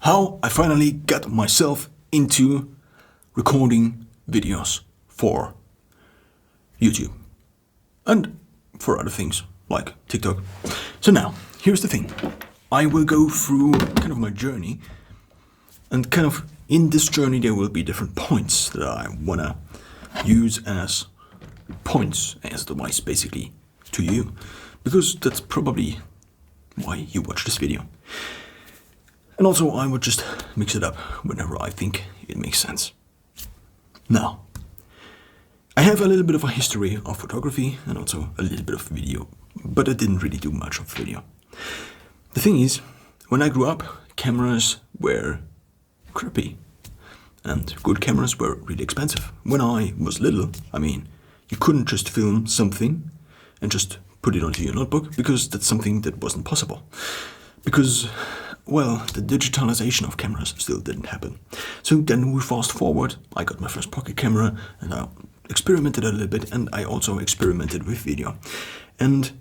how I finally got myself into recording videos for YouTube and for other things like TikTok. So now, here's the thing. I will go through kind of my journey, and kind of in this journey there will be different points that I wanna use as points, as advice basically to you, because that's probably why you watch this video. And also I would just mix it up whenever I think it makes sense. Now, I have a little bit of a history of photography and also a little bit of video, but I didn't really do much of video. The thing is, when I grew up, cameras were crappy and good cameras were really expensive. When I was little, I mean, you couldn't just film something and just put it onto your notebook, because that's something that wasn't possible. Because, well, the digitalization of cameras still didn't happen. So then we fast forward, I got my first pocket camera and I experimented a little bit, and I also experimented with video. And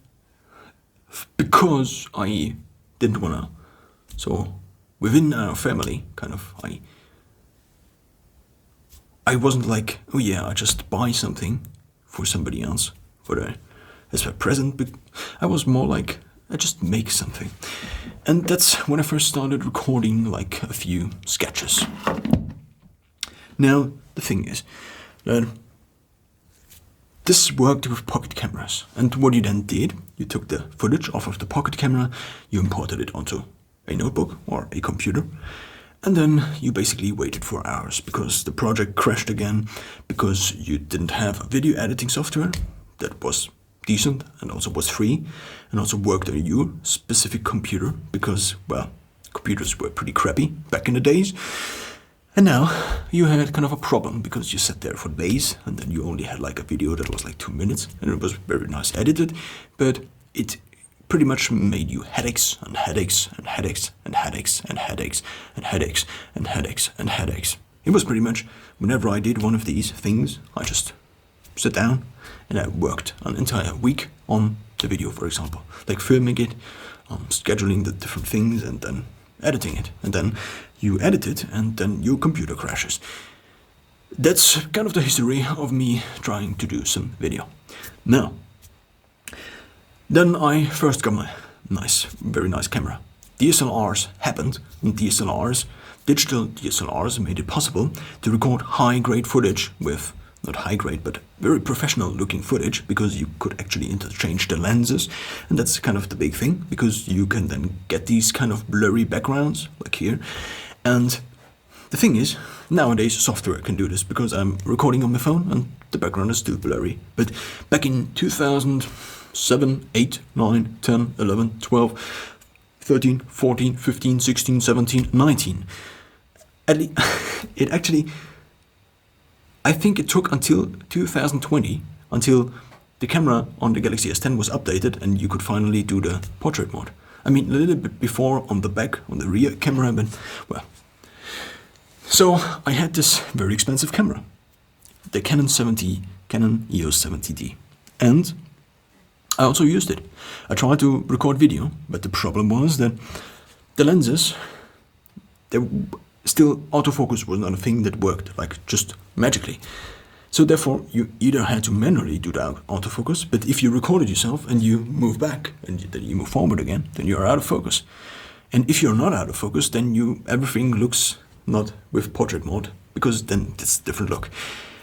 because I didn't wanna, so within our family, kind of, I wasn't like, oh yeah, I just buy something for somebody else as a present, but I was more like, I just make something. And that's when I first started recording like a few sketches. Now, the thing is that this worked with pocket cameras. And what you then did, you took the footage off of the pocket camera, you imported it onto a notebook or a computer, and then you basically waited for hours because the project crashed again, because you didn't have a video editing software that was decent and also was free and also worked on your specific computer, because, well, computers were pretty crappy back in the days. And now you had kind of a problem because you sat there for days and then you only had like a video that was like 2 minutes and it was very nice edited, but it pretty much made you headaches and headaches and headaches and headaches and headaches and headaches and headaches and headaches. It was pretty much whenever I did one of these things, I just sat down and I worked an entire week on the video, for example, like filming it, scheduling the different things and then editing it, and then you edit it and then your computer crashes. That's kind of the history of me trying to do some video. Now, then I first got my very nice camera. DSLRs happened, and digital DSLRs made it possible to record high-grade footage with, not high-grade, but very professional-looking footage, because you could actually interchange the lenses, and that's kind of the big thing, because you can then get these kind of blurry backgrounds, like here. And the thing is, nowadays software can do this, because I'm recording on my phone and the background is still blurry. But back in 2007, 8, 9, 10, 11, 12, 13, 14, 15, 16, 17, 19. It actually, I think it took until 2020 until the camera on the Galaxy S10 was updated and you could finally do the portrait mode. I mean, a little bit before on the back, on the rear camera, but well. So I had this very expensive camera, the Canon EOS 70D, and I also used it. I tried to record video, but the problem was that the lenses, still autofocus was not a thing that worked like just magically. So therefore you either had to manually do the autofocus, but if you recorded yourself and you move back and then you move forward again, then you're out of focus. And if you're not out of focus, then everything looks not with portrait mode, because then it's a different look.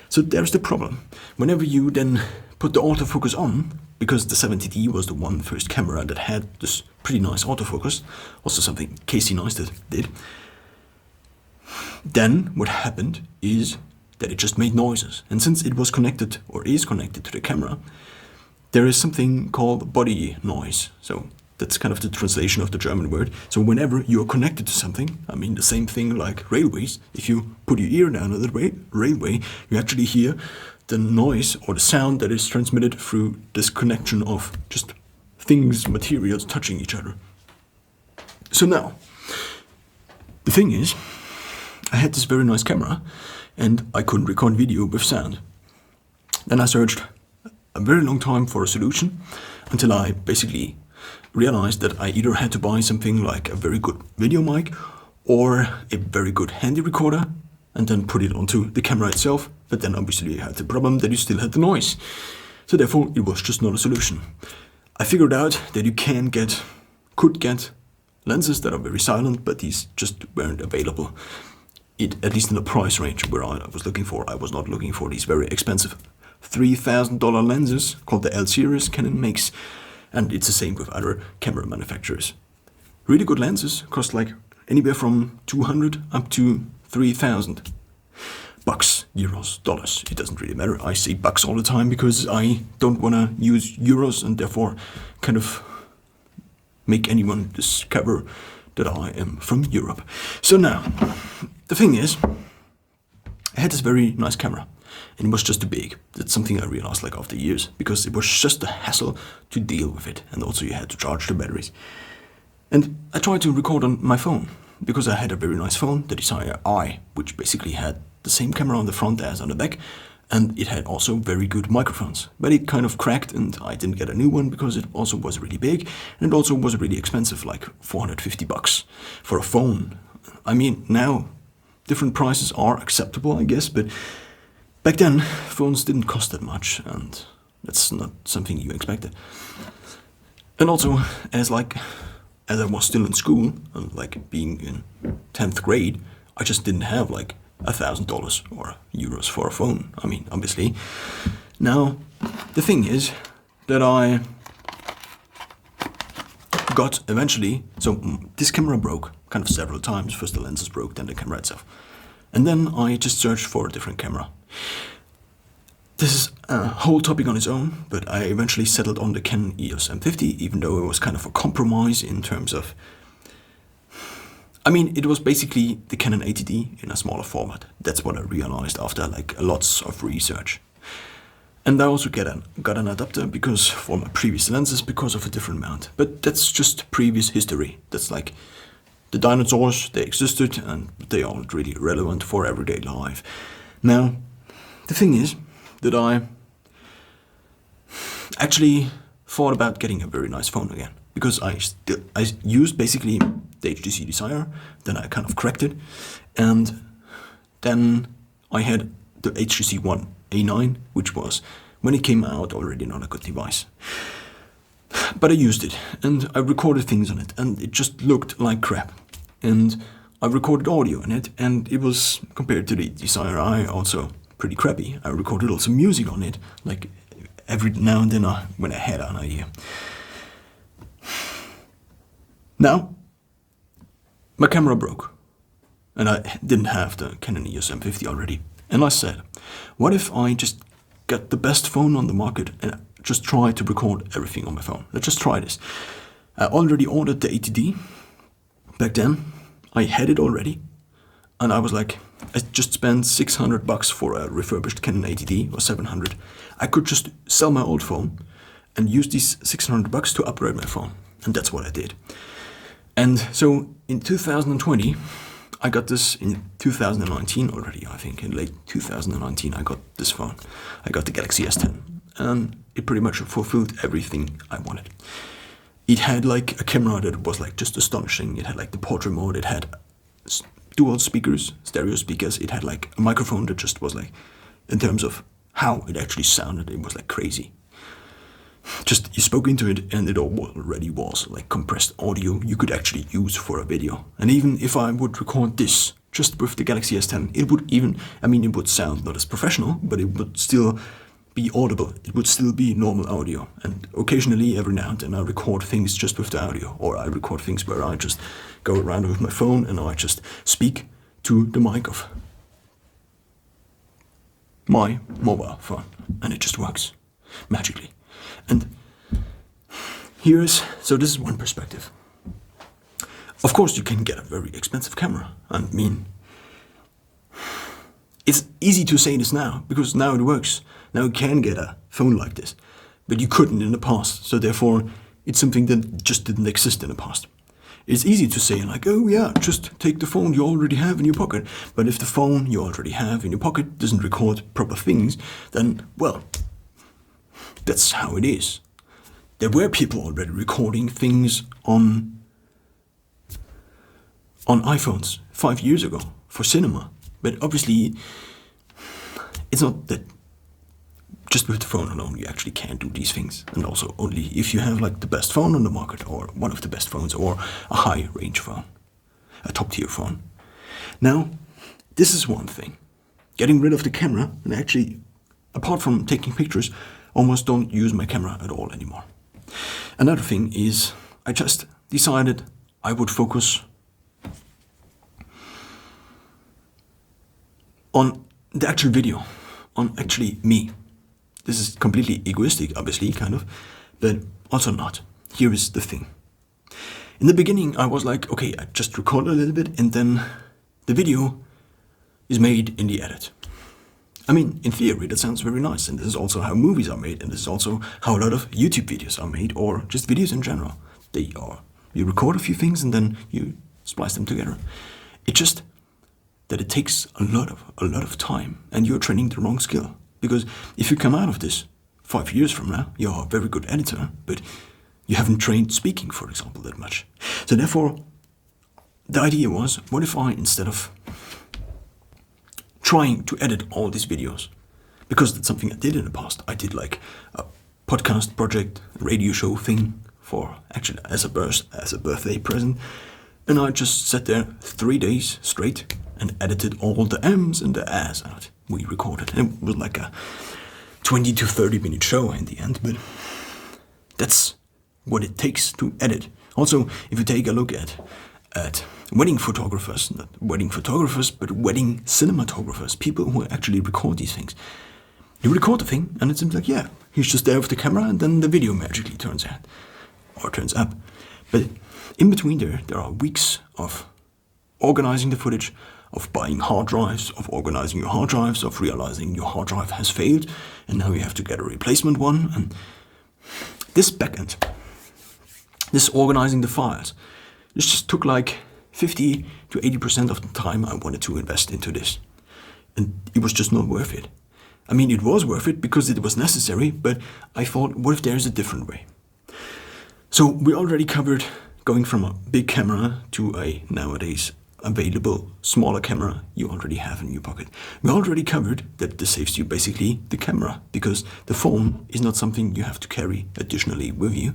So there's the problem. Whenever you then put the autofocus on, because the 70D was the first camera that had this pretty nice autofocus, also something Casey Neistat did, then what happened is that it just made noises. And since it was connected, or is connected to the camera, there is something called body noise. So that's kind of the translation of the German word. So whenever you're connected to something, I mean the same thing like railways, if you put your ear down on the railway, you actually hear the noise or the sound that is transmitted through this connection of just things, materials touching each other. So now, the thing is, I had this very nice camera and I couldn't record video with sound. Then I searched a very long time for a solution until I basically realized that I either had to buy something like a very good video mic, or a very good handy recorder, and then put it onto the camera itself, but then obviously you had the problem that you still had the noise. So therefore it was just not a solution. I figured out that you could get lenses that are very silent, but these just weren't available. At least in the price range where I was looking for. I was not looking for these very expensive $3,000 lenses called the L series Canon makes, and it's the same with other camera manufacturers. Really good lenses cost like anywhere from 200 up to 3,000 bucks, euros, dollars. It doesn't really matter. I say bucks all the time because I don't want to use euros and therefore kind of make anyone discover that I am from Europe. So now, the thing is, I had this very nice camera, and it was just too big. That's something I realized like after years, because it was just a hassle to deal with it, and also you had to charge the batteries. And I tried to record on my phone, because I had a very nice phone, the Desire I, which basically had the same camera on the front as on the back, and it had also very good microphones. But it kind of cracked, and I didn't get a new one because it also was really big, and it also was really expensive, like 450 bucks for a phone. I mean, now different prices are acceptable, I guess, but back then phones didn't cost that much, and that's not something you expected. And also, as I was still in school, and like being in 10th grade, I just didn't have like $1,000 or euros for a phone. I mean, obviously. Now, the thing is that I got eventually, so this camera broke kind of several times. First the lenses broke, then the camera itself. And then I just searched for a different camera. This is a whole topic on its own, but I eventually settled on the Canon EOS M50, even though it was kind of a compromise in terms of, I mean, it was basically the Canon 80D in a smaller format. That's what I realized after like lots of research. And I also got an adapter because for my previous lenses because of a different mount. But that's just previous history. That's like the dinosaurs, they existed and they aren't really relevant for everyday life. Now, the thing is that I actually thought about getting a very nice phone again, because I used basically the HTC Desire, then I kind of cracked it, and then I had the HTC One A9, which was, when it came out, already not a good device. But I used it, and I recorded things on it, and it just looked like crap. And I recorded audio in it, and it was, compared to the Desire I, also pretty crappy. I recorded also music on it, like every now and then when I had an idea. Now, my camera broke, and I didn't have the Canon EOS M50 already. And I said, what if I just get the best phone on the market and just try to record everything on my phone? Let's just try this. I already ordered the 80D. Back then, I had it already. And I was like, I just spent $600 for a refurbished Canon 80D, or 700. I could just sell my old phone and use these $600 to upgrade my phone. And that's what I did. And so in 2020, I got this in 2019 already, I think. In late 2019, I got this phone. I got the Galaxy S10. And it pretty much fulfilled everything I wanted. It had like a camera that was like just astonishing. It had like the portrait mode. It had dual speakers, stereo speakers. It had like a microphone that just was like, in terms of how it actually sounded, it was like crazy. Just you spoke into it and it already was like compressed audio you could actually use for a video. And even if I would record this just with the Galaxy S10, it would even, I mean, it would sound not as professional, but it would still be audible. It would still be normal audio. And occasionally, every now and then, I record things just with the audio, or I record things where I just go around with my phone and I just speak to the mic of my mobile phone, and it just works magically. And so this is one perspective. Of course, you can get a very expensive camera. I mean, it's easy to say this now, because now it works. Now you can get a phone like this, but you couldn't in the past. So therefore, it's something that just didn't exist in the past. It's easy to say like, oh yeah, just take the phone you already have in your pocket. But if the phone you already have in your pocket doesn't record proper things, then, well, that's how it is. There were people already recording things on on iPhones 5 years ago for cinema. But obviously, it's not that just with the phone alone you actually can do these things. And also only if you have like the best phone on the market, or one of the best phones, or a high range phone, a top tier phone. Now, this is one thing. Getting rid of the camera, and actually, apart from taking pictures, almost don't use my camera at all anymore. Another thing is, I just decided I would focus on the actual video, on actually me. This is completely egoistic, obviously, kind of, but also not. Here is the thing. In the beginning, I was like, okay, I just record a little bit, and then the video is made in the edit. I mean, in theory, that sounds very nice, and this is also how movies are made, and this is also how a lot of YouTube videos are made, or just videos in general. You record a few things, and then you splice them together. It's just that it takes a lot of time, and you're training the wrong skill. Because if you come out of this 5 years from now, you're a very good editor, but you haven't trained speaking, for example, that much. So therefore, the idea was, what if I, instead of trying to edit all these videos, because that's something I did in the past. I did like a podcast project, radio show thing for actually as a birthday present, and I just sat there 3 days straight and edited all the M's and the A's out. We recorded, and it was like a 20 to 30 minute show in the end, but that's what it takes to edit. Also, if you take a look at wedding photographers, not wedding photographers, but wedding cinematographers, people who actually record these things. You record the thing, and it seems like, yeah, he's just there with the camera, and then the video magically turns up. But in between there are weeks of organizing the footage, of buying hard drives, of organizing your hard drives, of realizing your hard drive has failed, and now you have to get a replacement one. And this backend, this organizing the files, this just took like 50 to 80% of the time I wanted to invest into this. And it was just not worth it. I mean, it was worth it because it was necessary, but I thought, what if there's a different way? So we already covered going from a big camera to a nowadays available smaller camera you already have in your pocket. We already covered that this saves you basically the camera, because the phone is not something you have to carry additionally with you,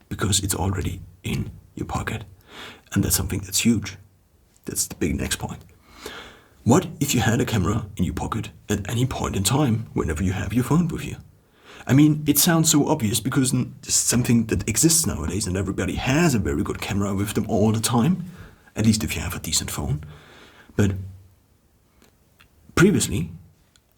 because it's already in your pocket. And that's something that's huge. That's the big next point. What if you had a camera in your pocket at any point in time, whenever you have your phone with you? I mean, it sounds so obvious because it's something that exists nowadays, and everybody has a very good camera with them all the time, at least if you have a decent phone. But previously,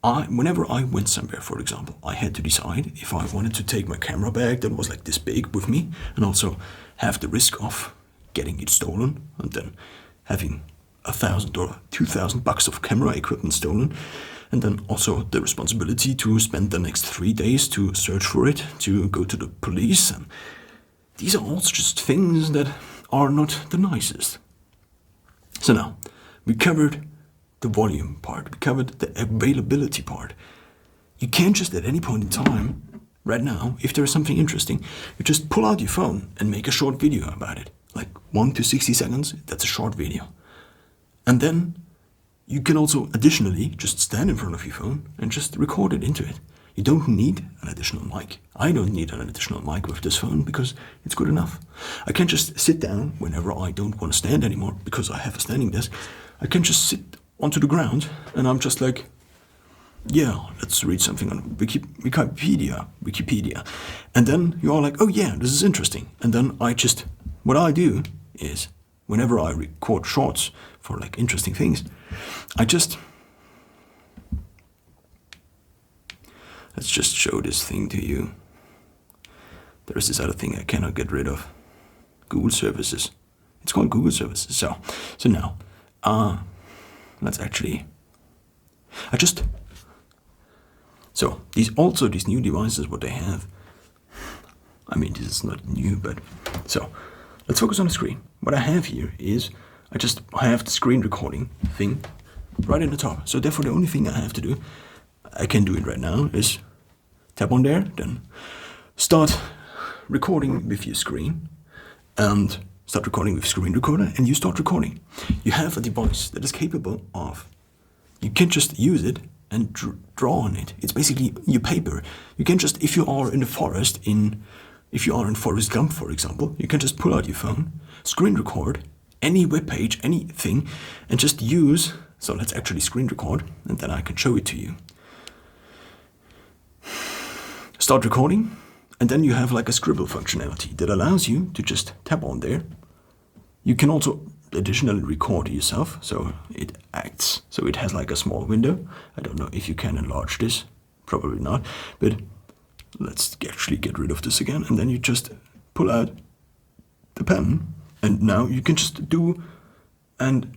whenever I went somewhere, for example, I had to decide if I wanted to take my camera bag that was like this big with me, and also have the risk of getting it stolen, and then having $1,000 or $2,000 of camera equipment stolen, and then also the responsibility to spend the next 3 days to search for it, to go to the police. And these are all just things that are not the nicest. So now, we covered the volume part, we covered the availability part. You can't just at any point in time, right now, if there is something interesting, you just pull out your phone and make a short video about it. Like 1 to 60 seconds, that's a short video. And then you can also additionally just stand in front of your phone and just record it into it. You don't need an additional mic. I don't need an additional mic with this phone because it's good enough. I can just sit down whenever I don't want to stand anymore because I have a standing desk. I can just sit onto the ground and I'm just like, yeah, let's read something on Wikipedia. And then you are like, oh yeah, this is interesting. And then what I do is, whenever I record shorts for like interesting things, let's just show this thing to you. There is this other thing I cannot get rid of. Google services. It's called Google services. So now, let's actually, these new devices, what they have, I mean, this is not new, but, so, let's focus on the screen. What I have here is, I have the screen recording thing right in the top. So therefore the only thing I have to do, I can do it right now, is tap on there, then start recording with your screen, and start recording with screen recorder, and you start recording. You have a device that is capable of, you can just use it and draw on it. It's basically your paper. You can just, if you are in the forest, if you are in Forrest Gump, for example, you can just pull out your phone, screen record any web page, anything, and just use, so let's actually screen record, and then I can show it to you. Start recording, and then you have like a scribble functionality that allows you to just tap on there. You can also additionally record yourself, so it acts, so it has like a small window. I don't know if you can enlarge this, probably not, but let's actually get rid of this again, and then you just pull out the pen, and now you can just do, and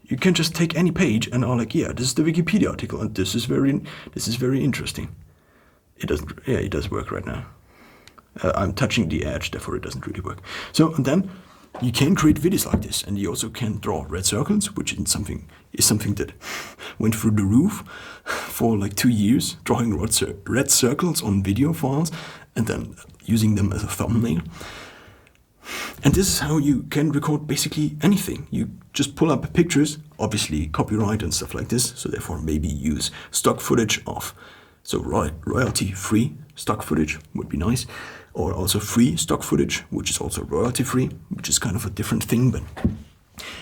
you can just take any page and are like, yeah, this is the Wikipedia article, and this is very interesting. It doesn't, yeah, it does work right now. I'm touching the edge, therefore it doesn't really work. So, and then you can create videos like this, and you also can draw red circles, which is something that went through the roof for like 2 years, drawing red circles on video files, and then using them as a thumbnail. And this is how you can record basically anything. You just pull up pictures, obviously copyright and stuff like this, so therefore maybe use stock footage of, so royalty-free stock footage would be nice, or also free stock footage, which is also royalty-free, which is kind of a different thing, but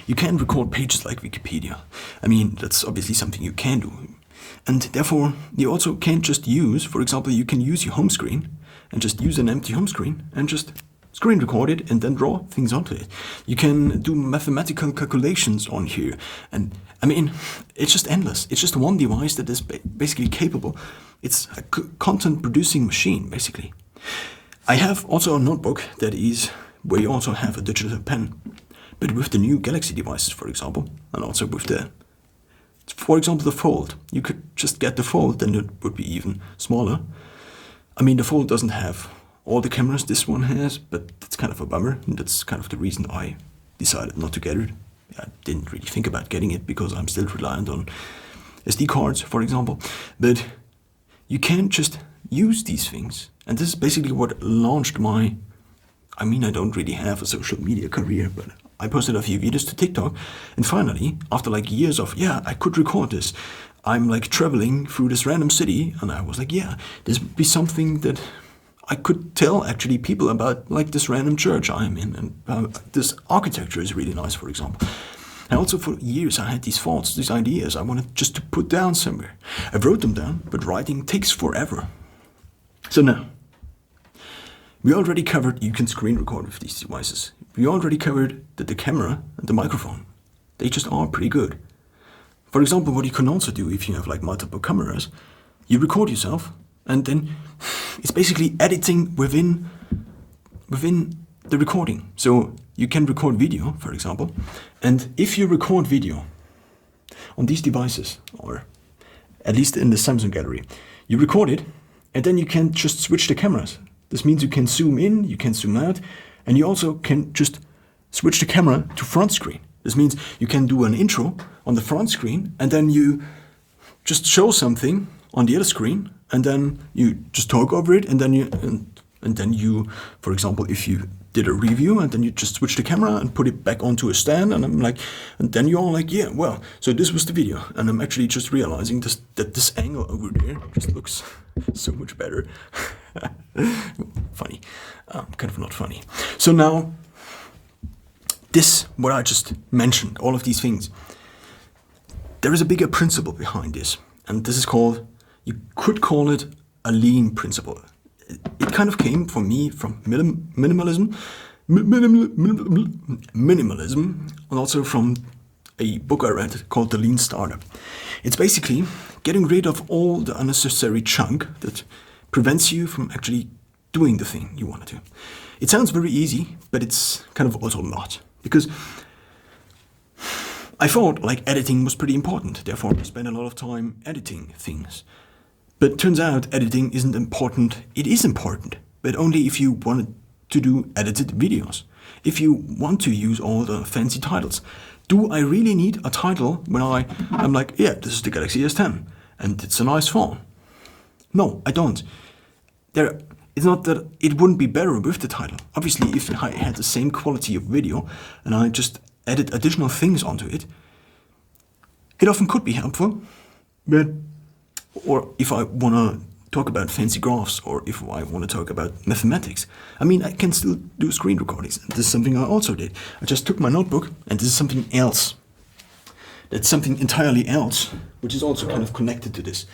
you can record pages like Wikipedia. I mean, that's obviously something you can do. And therefore, you also can just use, for example, you can use your home screen and just use an empty home screen and just screen record it and then draw things onto it. You can do mathematical calculations on here. And I mean, it's just endless. It's just one device that is basically capable. It's a content producing machine, basically. I have also a notebook that is where you also have a digital pen, but with the new Galaxy devices, for example, and also with the, for example, the Fold. You could just get the Fold, then it would be even smaller. I mean, the Fold doesn't have all the cameras this one has, but that's kind of a bummer, and that's kind of the reason I decided not to get it. I didn't really think about getting it because I'm still reliant on SD cards, for example, but you can just use these things. And this is basically what launched my, I mean, I don't really have a social media career, but I posted a few videos to TikTok, and finally, after like years of, yeah, I could record this, I'm like traveling through this random city, and I was like, yeah, this would be something that I could tell actually people about, like this random church I'm in, and this architecture is really nice, for example. And also for years I had these thoughts, these ideas I wanted just to put down somewhere. I wrote them down, but writing takes forever. So now, we already covered you can screen record with these devices. We already covered that the camera and the microphone, they just are pretty good. For example, what you can also do if you have like multiple cameras, you record yourself, and then it's basically editing within the recording. So you can record video, for example, and if you record video on these devices, or at least in the Samsung gallery, you record it, and then you can just switch the cameras. This means you can zoom in, you can zoom out, and you also can just switch the camera to front screen. This means you can do an intro on the front screen, and then you just show something on the other screen, and then you just talk over it, and then you, for example, if you did a review, and then you just switch the camera and put it back onto a stand, and I'm like, and then you're all like, yeah, well, so this was the video, and I'm actually just realizing that this angle over there just looks so much better. Funny, kind of not funny. So now, this, what I just mentioned, all of these things, there is a bigger principle behind this, and this is called, you could call it a lean principle. It kind of came for me from minimalism, and also from a book I read called The Lean Startup. It's basically getting rid of all the unnecessary junk that prevents you from actually doing the thing you want to do. It sounds very easy, but it's kind of also not, because I thought like editing was pretty important, therefore I spent a lot of time editing things. But it turns out editing isn't important. It is important, but only if you want to do edited videos. If you want to use all the fancy titles. Do I really need a title when I'm like, yeah, this is the Galaxy S10, and it's a nice phone? No, I don't. it's not that it wouldn't be better with the title. Obviously, if I had the same quality of video and I just added additional things onto it, it often could be helpful. But, or if I want to talk about fancy graphs, or if I want to talk about mathematics, I mean, I can still do screen recordings. This is something I also did. I just took my notebook, and this is something else. That's something entirely else, which is also kind of connected to this.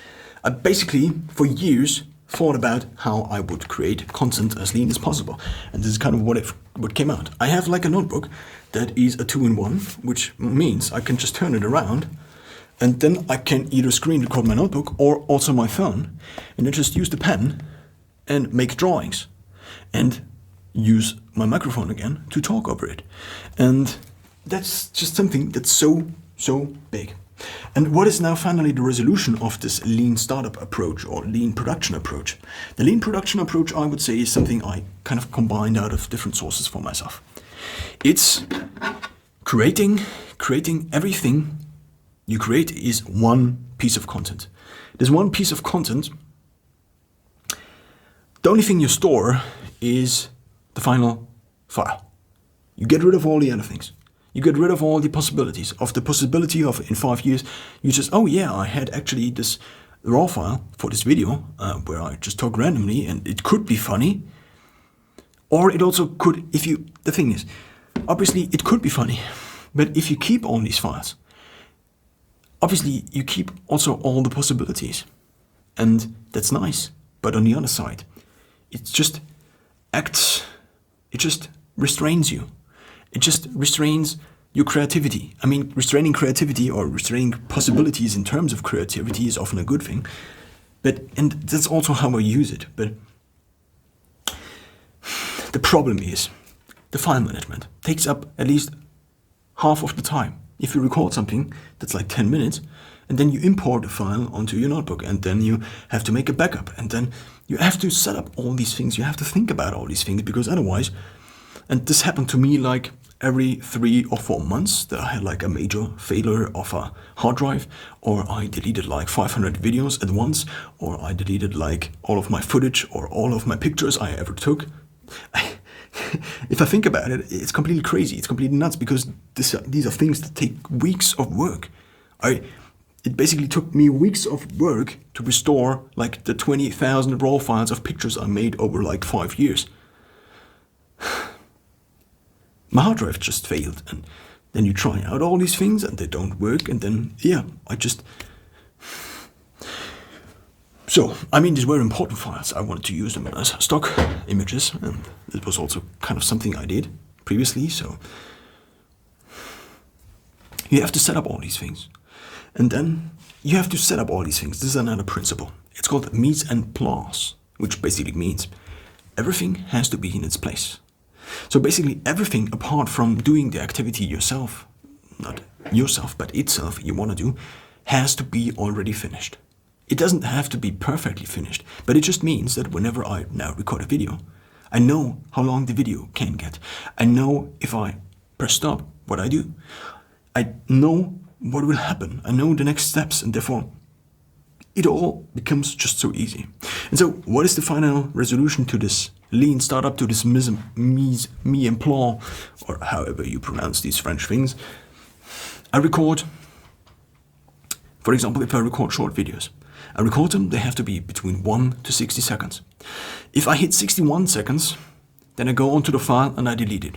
I basically, for years, thought about how I would create content as lean as possible. And this is kind of what came out. I have like a notebook that is a 2-in-1, which means I can just turn it around, and then I can either screen record my notebook or also my phone, and then just use the pen and make drawings and use my microphone again to talk over it. And that's just something that's so big. And what is now finally the resolution of this lean startup approach or lean production approach? The lean production approach, I would say, is something I kind of combined out of different sources for myself. It's creating everything you create is one piece of content. This one piece of content, the only thing you store is the final file. You get rid of all the other things. You get rid of all the possibilities. Of the possibility of in 5 years, you just, oh yeah, I had actually this raw file for this video where I just talk randomly, and it could be funny. Or it also could, the thing is, obviously it could be funny, but if you keep all these files, obviously you keep also all the possibilities. And that's nice. But on the other side, it just restrains you. It just restrains your creativity. I mean, restraining creativity or restraining possibilities in terms of creativity is often a good thing. And that's also how I use it. But the problem is the file management takes up at least half of the time. If you record something that's like 10 minutes, and then you import the file onto your notebook, and then you have to make a backup, and then you have to set up all these things, you have to think about all these things, because otherwise, and this happened to me like every 3 or 4 months, that I had like a major failure of a hard drive, or I deleted like 500 videos at once, or I deleted like all of my footage or all of my pictures I ever took. If I think about it, it's completely crazy. It's completely nuts, because these are things that take weeks of work. It basically took me weeks of work to restore like the 20,000 raw files of pictures I made over like 5 years. My hard drive just failed, and then you try out all these things and they don't work, and then, yeah, So, I mean, these were important files. I wanted to use them as stock images, and it was also kind of something I did previously, so you have to set up all these things. And then you have to set up all these things. This is another principle. It's called mise en place, which basically means everything has to be in its place. So basically everything apart from doing the activity yourself, not yourself, but itself you want to do, has to be already finished. It doesn't have to be perfectly finished, but it just means that whenever I now record a video, I know how long the video can get. I know if I press stop, what I do. I know what will happen. I know the next steps, and therefore it all becomes just so easy. And so what is the final resolution to this lean startup, to this mise en place, or however you pronounce these French things? I record, for example, if I record short videos, I record them, they have to be between 1 to 60 seconds. If I hit 61 seconds, then I go onto the file and I delete it.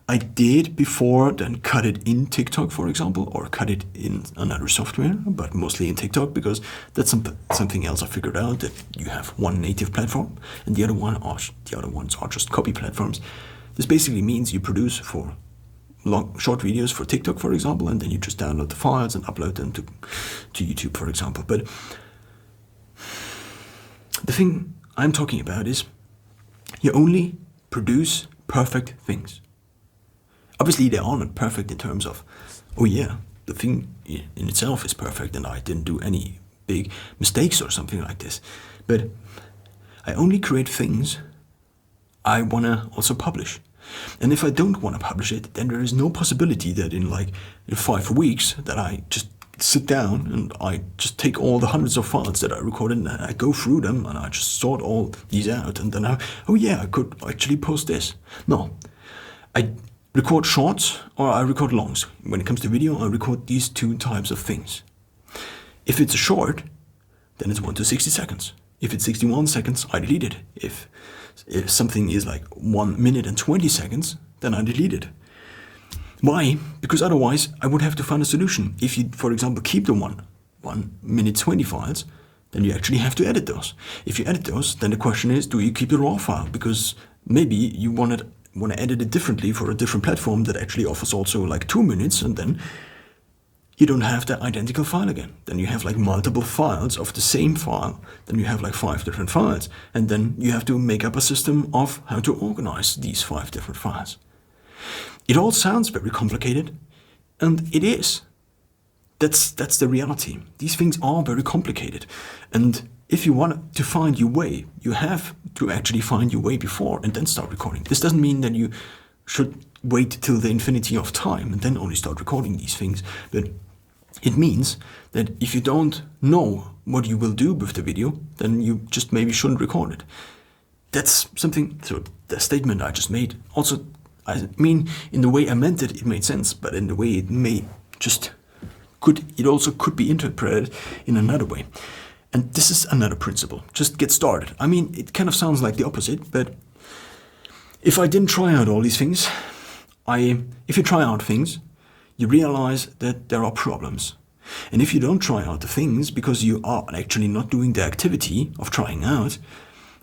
I did before then cut it in TikTok, for example, or cut it in another software, but mostly in TikTok, because that's something else I figured out, that you have one native platform and the other ones are just copy platforms. This basically means you produce for short videos for TikTok, for example, and then you just download the files and upload them to YouTube, for example. But the thing I'm talking about is you only produce perfect things. Obviously, they are not perfect in terms of, oh yeah, the thing in itself is perfect and I didn't do any big mistakes or something like this. But I only create things I want to also publish. And if I don't want to publish it, then there is no possibility that in 5 weeks that I just sit down and I just take all the hundreds of files that I recorded and I go through them and I just sort all these out and then I could actually post this. No, I record shorts or I record longs. When it comes to video, I record these two types of things. If it's a short, then it's 1 to 60 seconds. If it's 61 seconds, I delete it. If something is like 1 minute and 20 seconds, then I delete it. Why? Because otherwise I would have to find a solution. If you, for example, keep the 1 minute 20 files, then you actually have to edit those. If you edit those, then the question is, do you keep the raw file? Because maybe you want to edit it differently for a different platform that actually offers also like 2 minutes, and then you don't have the identical file again. Then you have like multiple files of the same file. Then you have like 5 different files. And then you have to make up a system of how to organize these 5 different files. It all sounds very complicated, and it is. That's the reality. These things are very complicated. And if you want to find your way, you have to actually find your way before and then start recording. This doesn't mean that you should wait till the infinity of time and then only start recording these things. But it means that if you don't know what you will do with the video, then you just maybe shouldn't record it. That's something, so the statement I just made, also, I mean, in the way I meant it, it made sense, but in the way it also could be interpreted in another way. And this is another principle. Just get started. I mean, it kind of sounds like the opposite, but if I didn't try out all these things, if you try out things, you realize that there are problems. And if you don't try out the things because you are actually not doing the activity of trying out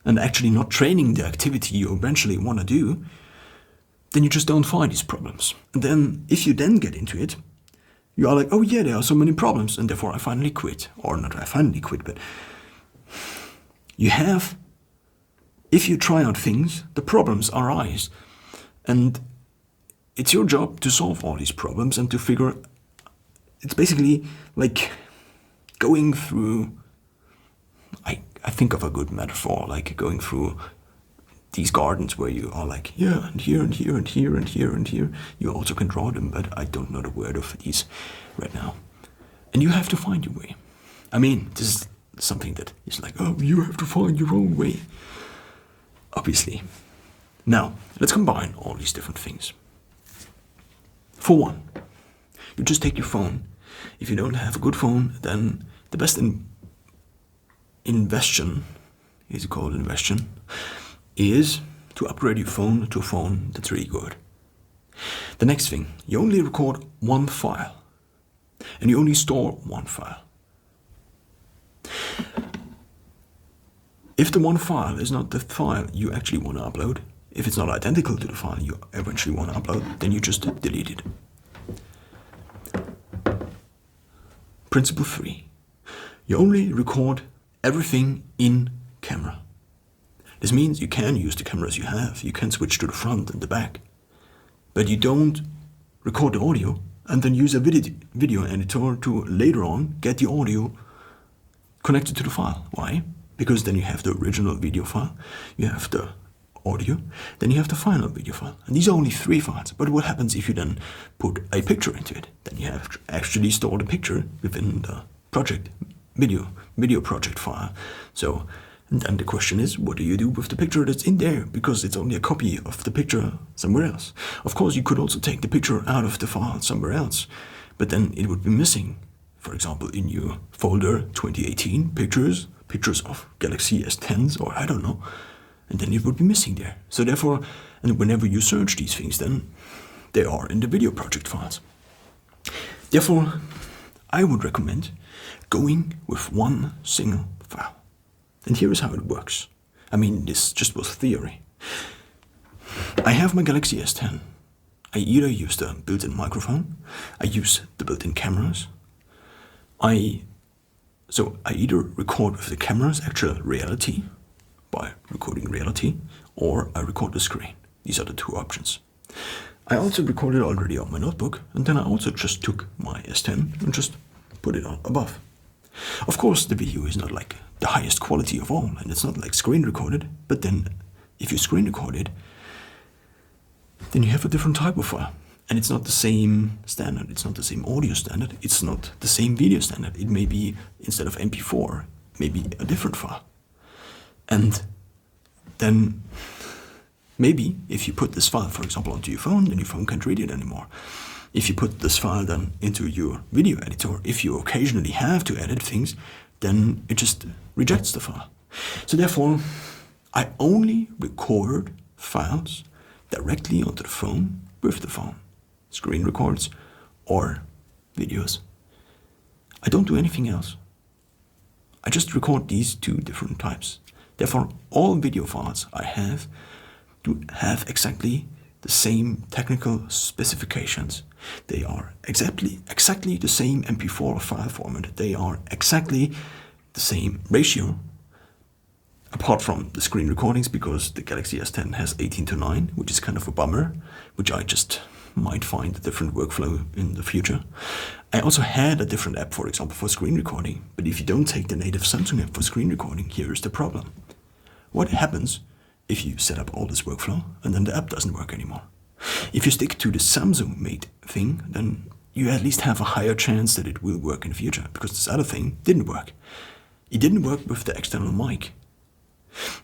and actually not training the activity you eventually want to do, then you just don't find these problems. And then if you then get into it, you are like, oh yeah, there are so many problems, and therefore I finally quit. Or not I finally quit, but if you try out things, the problems arise. And it's your job to solve all these problems and to figure, it's basically like going through, I think of a good metaphor, like going through these gardens where you are like, yeah, and here, and here, and here, and here, and here. You also can draw them, but I don't know the word of these right now. And you have to find your way. I mean, this is something that is like, oh, you have to find your own way. Obviously. Now, let's combine all these different things. For one, you just take your phone. If you don't have a good phone, then the best investion, is it called investion, is to upgrade your phone to a phone that's really good. The next thing, you only record one file, and you only store one file. If the one file is not the file you actually want to upload, if it's not identical to the file you eventually want to upload, then you just delete it. Principle 3. You only record everything in camera. This means you can use the cameras you have, you can switch to the front and the back, but you don't record the audio and then use a video editor to later on get the audio connected to the file. Why? Because then you have the original video file, you have the audio, then you have the final video file. And these are only 3 files. But what happens if you then put a picture into it? Then you have to actually store the picture within the project, video project file. So, and then the question is, what do you do with the picture that's in there? Because it's only a copy of the picture somewhere else. Of course, you could also take the picture out of the file somewhere else, but then it would be missing. For example, in your folder 2018 pictures of Galaxy S10s, or I don't know, and then it would be missing there. So therefore, and whenever you search these things, then they are in the video project files. Therefore, I would recommend going with one single file. And here is how it works. I mean, this just was theory. I have my Galaxy S10. I either use the built-in microphone, I use the built-in cameras. So I either record with the camera's actual reality, by recording reality, or I record the screen. These are the 2 options. I also recorded already on my notebook, and then I also just took my S10 and just put it on above. Of course, the video is not like the highest quality of all, and it's not like screen recorded, but then if you screen record it, then you have a different type of file. And it's not the same standard, it's not the same audio standard, it's not the same video standard. It may be, instead of MP4, maybe a different file. And then maybe if you put this file, for example, onto your phone, then your phone can't read it anymore. If you put this file then into your video editor, if you occasionally have to edit things, then it just rejects the file. So therefore, I only record files directly onto the phone with the phone. Screen records or videos. I don't do anything else. I just record these two different types. Therefore, all video files I have do have exactly the same technical specifications. They are exactly the same MP4 file format. They are exactly the same ratio, apart from the screen recordings, because the Galaxy S10 has 18:9, which is kind of a bummer, which I just might find a different workflow in the future. I also had a different app, for example, for screen recording, but if you don't take the native Samsung app for screen recording, here is the problem. What happens if you set up all this workflow and then the app doesn't work anymore? If you stick to the Samsung-made thing, then you at least have a higher chance that it will work in the future, because this other thing didn't work. It didn't work with the external mic.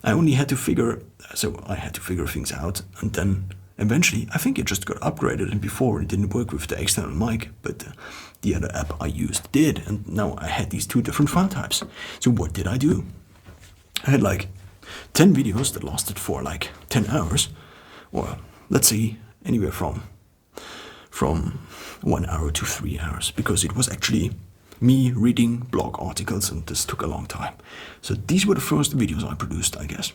I had to figure things out, and then eventually, I think it just got upgraded, and before it didn't work with the external mic, but the other app I used did, and now I had these two different file types. So what did I do? I had like 10 videos that lasted for like 10 hours, or let's say anywhere from 1 hour to 3 hours, because it was actually me reading blog articles, and this took a long time. So these were the first videos I produced, I guess.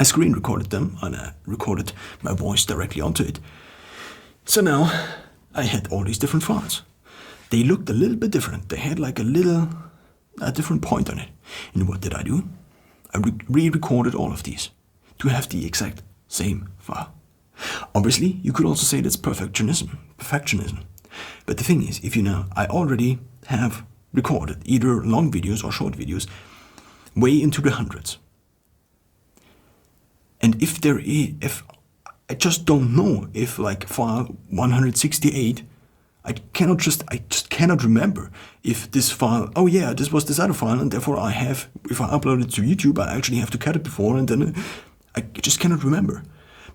I screen recorded them, and I recorded my voice directly onto it. So now I had all these different files. They looked a little bit different. They had like a different point on it. And what did I do? I re-recorded all of these to have the exact same file. Obviously, you could also say that's perfectionism. But the thing is, I already have recorded either long videos or short videos way into the hundreds. And if I just don't know if like file 168, I just cannot remember if this file, oh yeah, this was this other file, and therefore if I upload it to YouTube, I actually have to cut it before, and then I just cannot remember.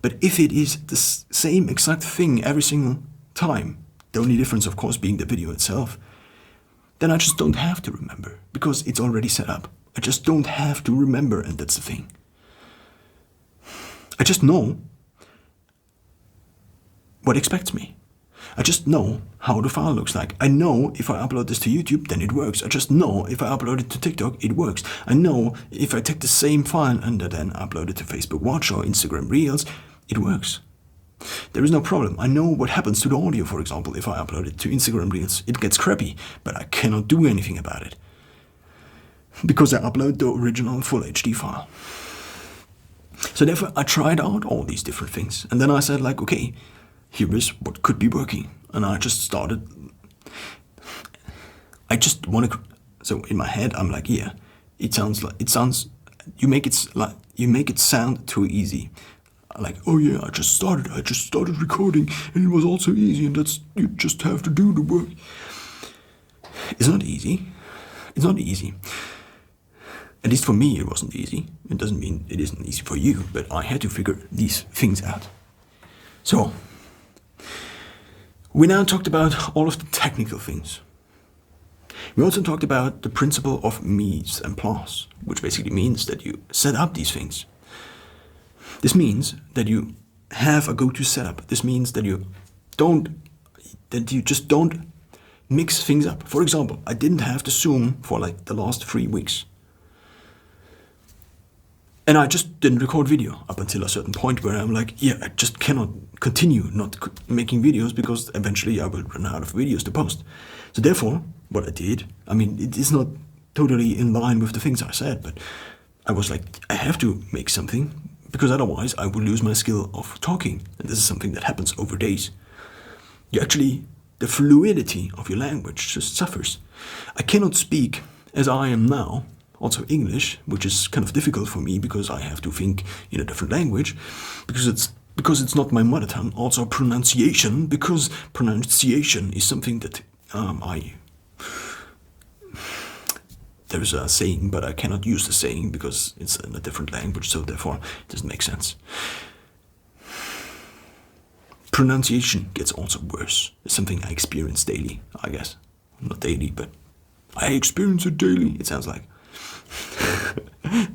But if it is the same exact thing every single time, the only difference of course being the video itself, then I just don't have to remember, because it's already set up. I just don't have to remember, and that's the thing. I just know what expects me. I just know how the file looks like. I know if I upload this to YouTube, then it works. I just know if I upload it to TikTok, it works. I know if I take the same file and then upload it to Facebook Watch or Instagram Reels, it works. There is no problem. I know what happens to the audio, for example, if I upload it to Instagram Reels. It gets crappy, but I cannot do anything about it, because I upload the original full HD file. So therefore, I tried out all these different things. And then I said like, okay, here is what could be working. And I just started. So in my head, I'm like, yeah, you make it sound too easy. Like, oh yeah, I just started recording, and it was all so easy, and you just have to do the work. It's not easy. It's not easy. At least for me, it wasn't easy. It doesn't mean it isn't easy for you, but I had to figure these things out. So, we now talked about all of the technical things. We also talked about the principle of mise en place, which basically means that you set up these things. This means that you have a go-to setup. This means that you just don't mix things up. For example, I didn't have to Zoom for like the last 3 weeks. And I just didn't record video up until a certain point where I'm like, yeah, I just cannot continue not making videos, because eventually I will run out of videos to post. So therefore, what I did, it is not totally in line with the things I said, but I was like, I have to make something, because otherwise I will lose my skill of talking. And this is something that happens over days. The fluidity of your language just suffers. I cannot speak as I am now, also English, which is kind of difficult for me because I have to think in a different language, because it's because it's not my mother tongue, also pronunciation, because pronunciation is something that there's a saying, but I cannot use the saying because it's in a different language, so therefore it doesn't make sense. Pronunciation gets also worse. It's something I experience daily, I guess. Not daily, but I experience it daily, it sounds like.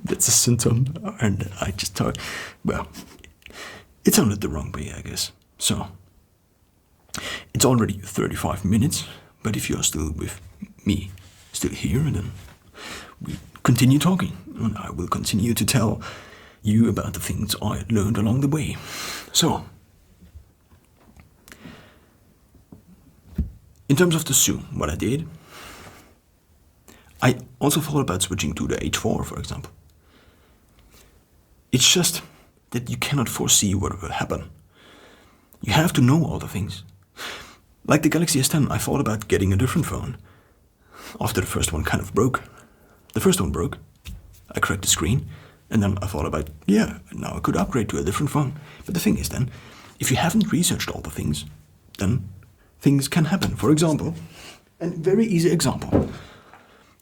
That's a symptom, and I just talk, well, it sounded the wrong way, I guess. So, it's already 35 minutes, but if you're still with me, still here, then we continue talking, and I will continue to tell you about the things I learned along the way. So, in terms of the Zoom, what I did, I also thought about switching to the H4, for example. It's just that you cannot foresee what will happen. You have to know all the things. Like the Galaxy S10, I thought about getting a different phone after the first one kind of broke. The first one broke, I cracked the screen, and then I thought about, yeah, now I could upgrade to a different phone. But the thing is then, if you haven't researched all the things, then things can happen. For example, a very easy example.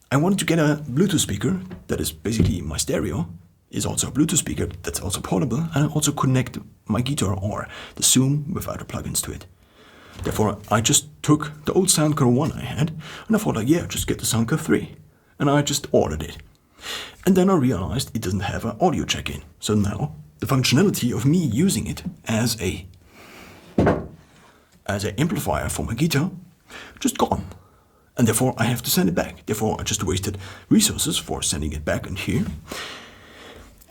I wanted to get a Bluetooth speaker that is basically my stereo, is also a Bluetooth speaker that's also portable, and I also connect my guitar or the Zoom with other plugins to it. Therefore, I just took the old Soundcore 1 I had, and I thought like, yeah, just get the Soundcore 3. And I just ordered it. And then I realized it doesn't have an audio check-in. So now, the functionality of me using it as an amplifier for my guitar, just gone. And therefore I have to send it back. Therefore I just wasted resources for sending it back in here.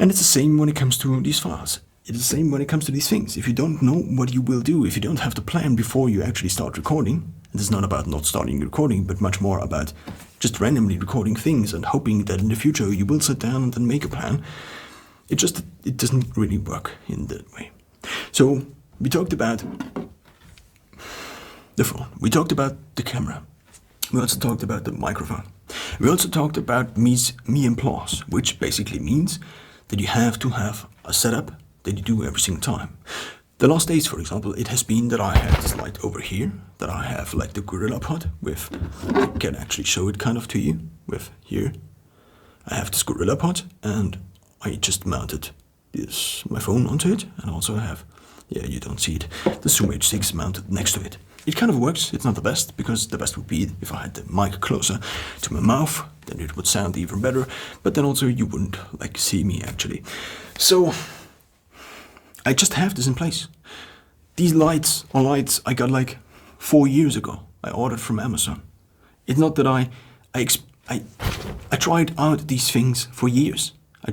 And it's the same when it comes to these files. It's the same when it comes to these things. If you don't know what you will do, if you don't have the plan before you actually start recording, and it's not about not starting recording, but much more about just randomly recording things and hoping that in the future you will sit down and then make a plan, it doesn't really work in that way. So we talked about the phone. We talked about the camera. We also talked about the microphone. We also talked about mise en place, which basically means that you have to have a setup that you do every single time. The last days, for example, it has been that I have this light over here, that I have like the Gorilla Pod with, I can actually show it kind of to you, with here. I have this Gorilla Pod, and I just mounted my phone onto it, and also I have, yeah, you don't see it, the Zoom H6 mounted next to it. It kind of works. It's not the best, because the best would be if I had the mic closer to my mouth, then it would sound even better, but then also you wouldn't like see me actually. So I just have this in place. These lights I got like 4 years ago. I ordered from Amazon. It's not that I tried out these things for years. I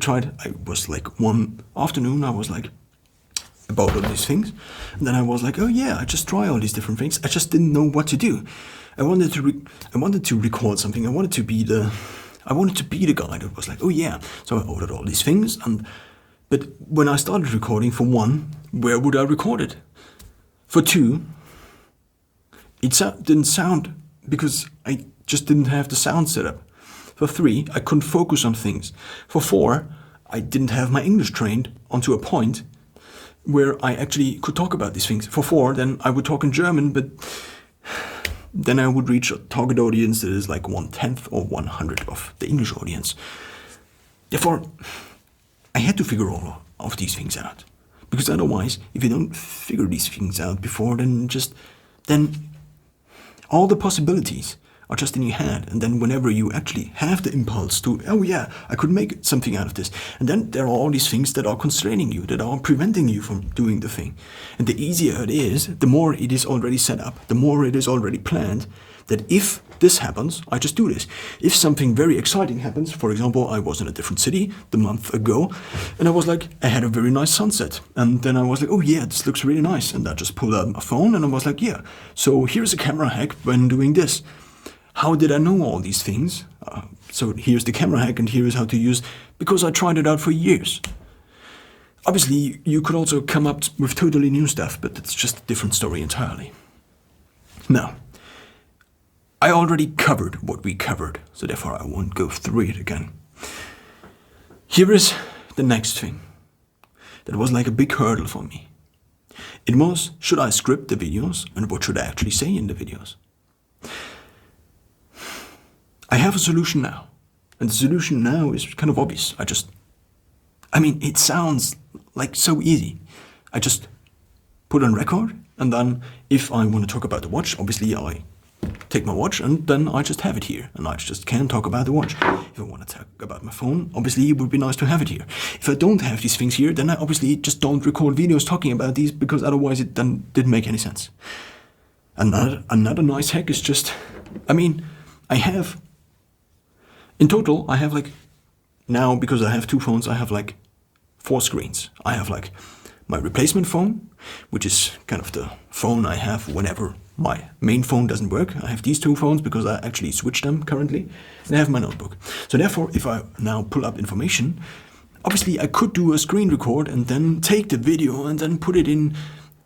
was like one afternoon, I was like, about all these things, and then I was like, oh yeah, I just try all these different things. I just didn't know what to do. I wanted to record something. I wanted to be the guy that was like, oh yeah. So I ordered all these things, but when I started recording, for one, where would I record it? For two, it didn't sound because I just didn't have the sound set up. For three, I couldn't focus on things. For four, I didn't have my English trained onto a point where I actually could talk about these things. For four, then I would talk in German, but then I would reach a target audience that is like 1/10 or 100 of the English audience. Therefore, I had to figure all of these things out. Because otherwise, if you don't figure these things out before, then all the possibilities are just in your head. And then whenever you actually have the impulse to, oh yeah, I could make something out of this. And then there are all these things that are constraining you, that are preventing you from doing the thing. And the easier it is, the more it is already set up, the more it is already planned, that if this happens, I just do this. If something very exciting happens, for example, I was in a different city the month ago, and I was like, I had a very nice sunset. And then I was like, oh yeah, this looks really nice. And I just pulled out my phone and I was like, yeah, so here's a camera hack when doing this. How did I know all these things? So here's the camera hack and here is how to use, because I tried it out for years. Obviously, you could also come up with totally new stuff, but it's just a different story entirely. Now, I already covered what we covered, so therefore I won't go through it again. Here is the next thing that was like a big hurdle for me. It was, should I script the videos and what should I actually say in the videos? I have a solution now. And the solution now is kind of obvious. It sounds like so easy. I just put on record, and then if I want to talk about the watch, obviously I take my watch and then I just have it here, and I just can talk about the watch. If I want to talk about my phone, obviously it would be nice to have it here. If I don't have these things here, then I obviously just don't record videos talking about these, because otherwise it then didn't make any sense. Another nice hack is just, in total, I have now, because I have two phones, I have 4 screens. I have my replacement phone, which is kind of the phone I have whenever my main phone doesn't work. I have these 2 phones because I actually switched them currently. And I have my notebook. So therefore, if I now pull up information, obviously I could do a screen record and then take the video and then put it in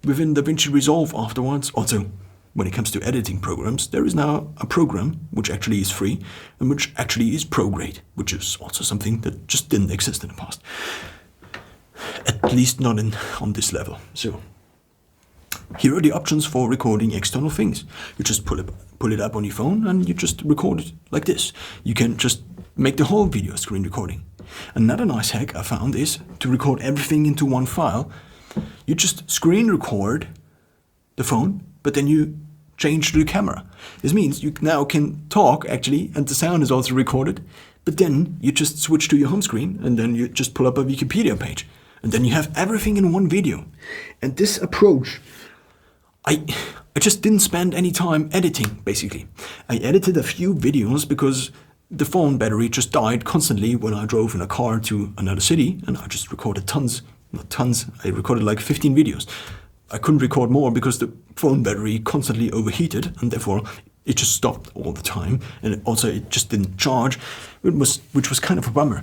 within DaVinci Resolve afterwards. Also, when it comes to editing programs, there is now a program which actually is free and which actually is pro-grade, which is also something that just didn't exist in the past. At least not on this level. So here are the options for recording external things. You just pull it up on your phone and you just record it like this. You can just make the whole video screen recording. Another nice hack I found is to record everything into one file. You just screen record the phone, but then you change to the camera. This means you now can talk actually, and the sound is also recorded, but then you just switch to your home screen and then you just pull up a Wikipedia page. And then you have everything in one video. And this approach, I just didn't spend any time editing, basically. I edited a few videos because the phone battery just died constantly when I drove in a car to another city, and I just recorded I recorded 15 videos. I couldn't record more because the phone battery constantly overheated, and therefore it just stopped all the time. And also it just didn't charge, which was kind of a bummer.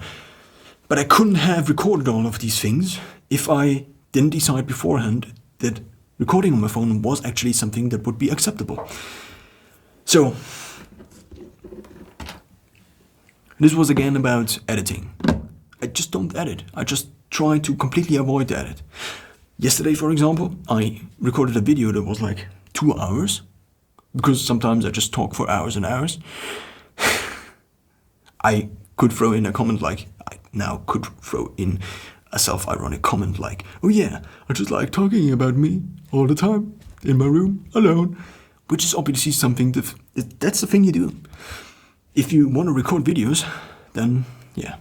But I couldn't have recorded all of these things if I didn't decide beforehand that recording on my phone was actually something that would be acceptable. So, this was again about editing. I just don't edit. I just try to completely avoid the edit. Yesterday, for example, I recorded a video that was 2 hours, because sometimes I just talk for hours and hours. I could throw in a comment could throw in a self-ironic comment oh yeah, I just like talking about me all the time in my room alone, which is obviously something that's the thing you do. If you want to record videos, then yeah.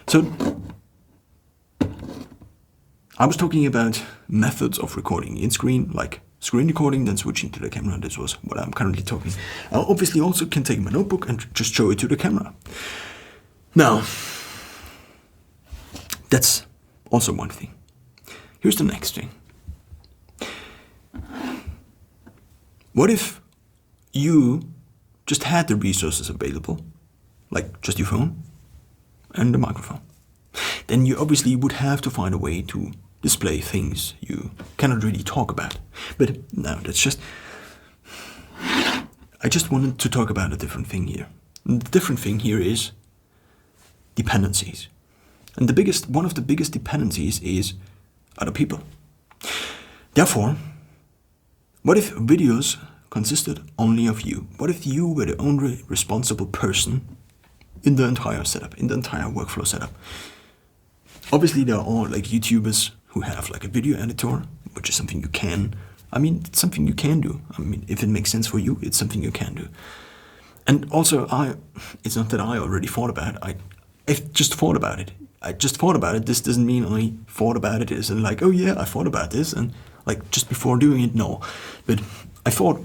So I was talking about methods of recording in screen, like screen recording, then switching to the camera. This was what I'm currently talking. I obviously also can take my notebook and just show it to the camera. Now, that's also one thing. Here's the next thing. What if you just had the resources available, like just your phone and the microphone? Then you obviously would have to find a way to display things you cannot really talk about. But no, I just wanted to talk about a different thing here. And the different thing here is dependencies. And one of the biggest dependencies is other people. Therefore, what if videos consisted only of you? What if you were the only responsible person in the entire setup, in the entire workflow setup? Obviously, there are YouTubers who have a video editor, which is something you can. It's something you can do. If it makes sense for you, it's something you can do. And also, it's not that I already thought about it. I just thought about it. I just thought about it. This doesn't mean I thought about it as in oh yeah, I thought about this, and just before doing it, no. But I thought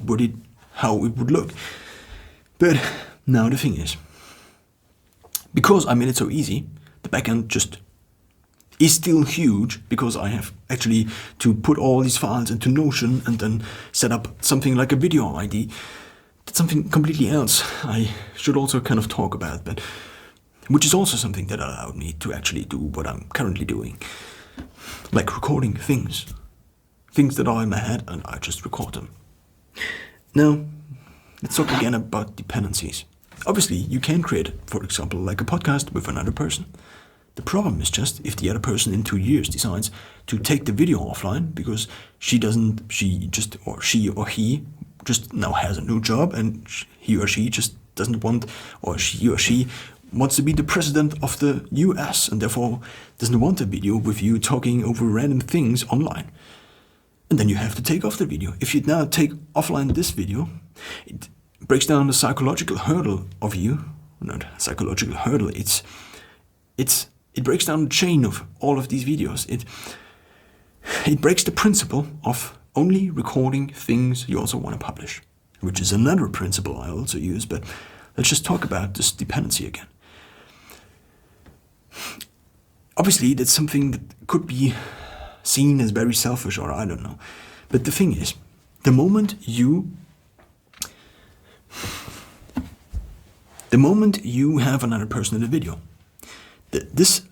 how it would look. But now the thing is, because I made it so easy, the backend just is still huge, because I have actually to put all these files into Notion and then set up something like a video ID. That's something completely else I should also kind of talk about, but which is also something that allowed me to actually do what I'm currently doing. Like recording things that are in my head, and I just record them. Now, let's talk again about dependencies. Obviously, you can create, for example, a podcast with another person. The problem is just if the other person in 2 years decides to take the video offline because she or he just now has a new job and he or she just doesn't want, or he or she wants to be the president of the US and therefore doesn't want a video with you talking over random things online. And then you have to take off the video. If you now take offline this video, it breaks down the psychological hurdle of you. Not psychological hurdle, it breaks down the chain of all of these videos. It breaks the principle of only recording things you also want to publish, which is another principle I also use, but let's just talk about this dependency again. Obviously, that's something that could be seen as very selfish, or I don't know. But the thing is, the moment you have another person in the video,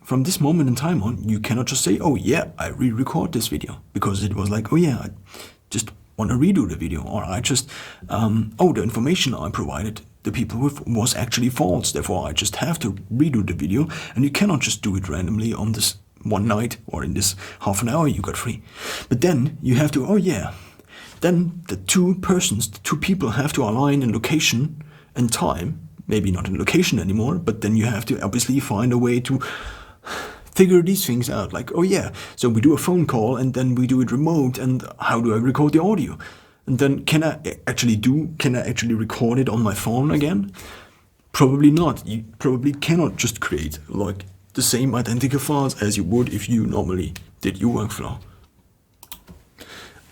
from this moment in time on, you cannot just say, oh yeah, I re-record this video, because it was like, oh yeah, I just want to redo the video, or I just, the information I provided the people with was actually false, therefore I just have to redo the video, and you cannot just do it randomly on this one night, or in this half an hour you got free. But then you have to, then the two people have to align in location and time, maybe not in location anymore, but then you have to obviously find a way to figure these things out. Like, so we do a phone call and then we do it remote, and how do I record the audio? And then can I actually record it on my phone again? Probably not. You probably cannot just create like the same identical files as you would if you normally did your workflow.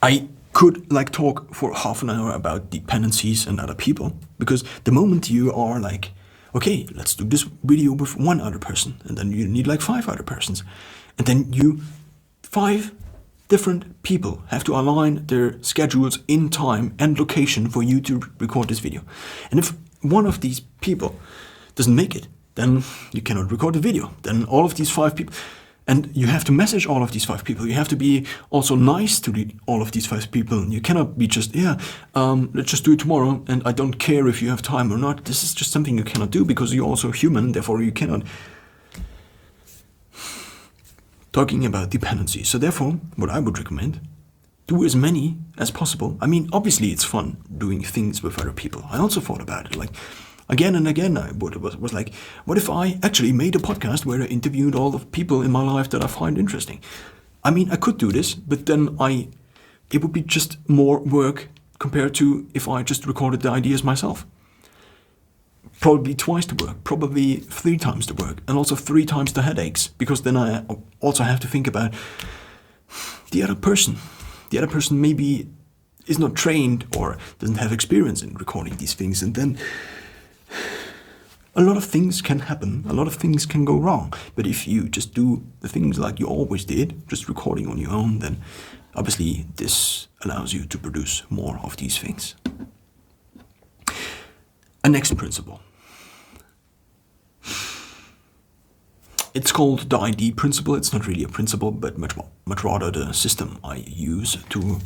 I could talk for half an hour about dependencies and other people, because the moment you are like, okay, let's do this video with one other person, and then you need 5 other persons, and then 5 different people have to align their schedules in time and location for you to record this video. And if one of these people doesn't make it, then you cannot record the video. Then all of these 5 people, and you have to message all of these 5 people. You have to be also nice to all of these 5 people. You cannot be just, let's just do it tomorrow, and I don't care if you have time or not. This is just something you cannot do, because you're also human, therefore you cannot. Talking about dependency. So therefore, what I would recommend, do as many as possible. I mean, obviously it's fun doing things with other people. I also thought about it, again and again. I was like, what if I actually made a podcast where I interviewed all the people in my life that I find interesting? I mean, I could do this, but then it would be just more work compared to if I just recorded the ideas myself. Probably twice the work, probably 3 times the work, and also 3 times the headaches, because then I also have to think about the other person. The other person maybe is not trained or doesn't have experience in recording these things, and then a lot of things can happen, a lot of things can go wrong. But if you just do the things like you always did, just recording on your own, then obviously this allows you to produce more of these things. A next principle. It's called the ID principle. It's not really a principle, but much rather the system I use to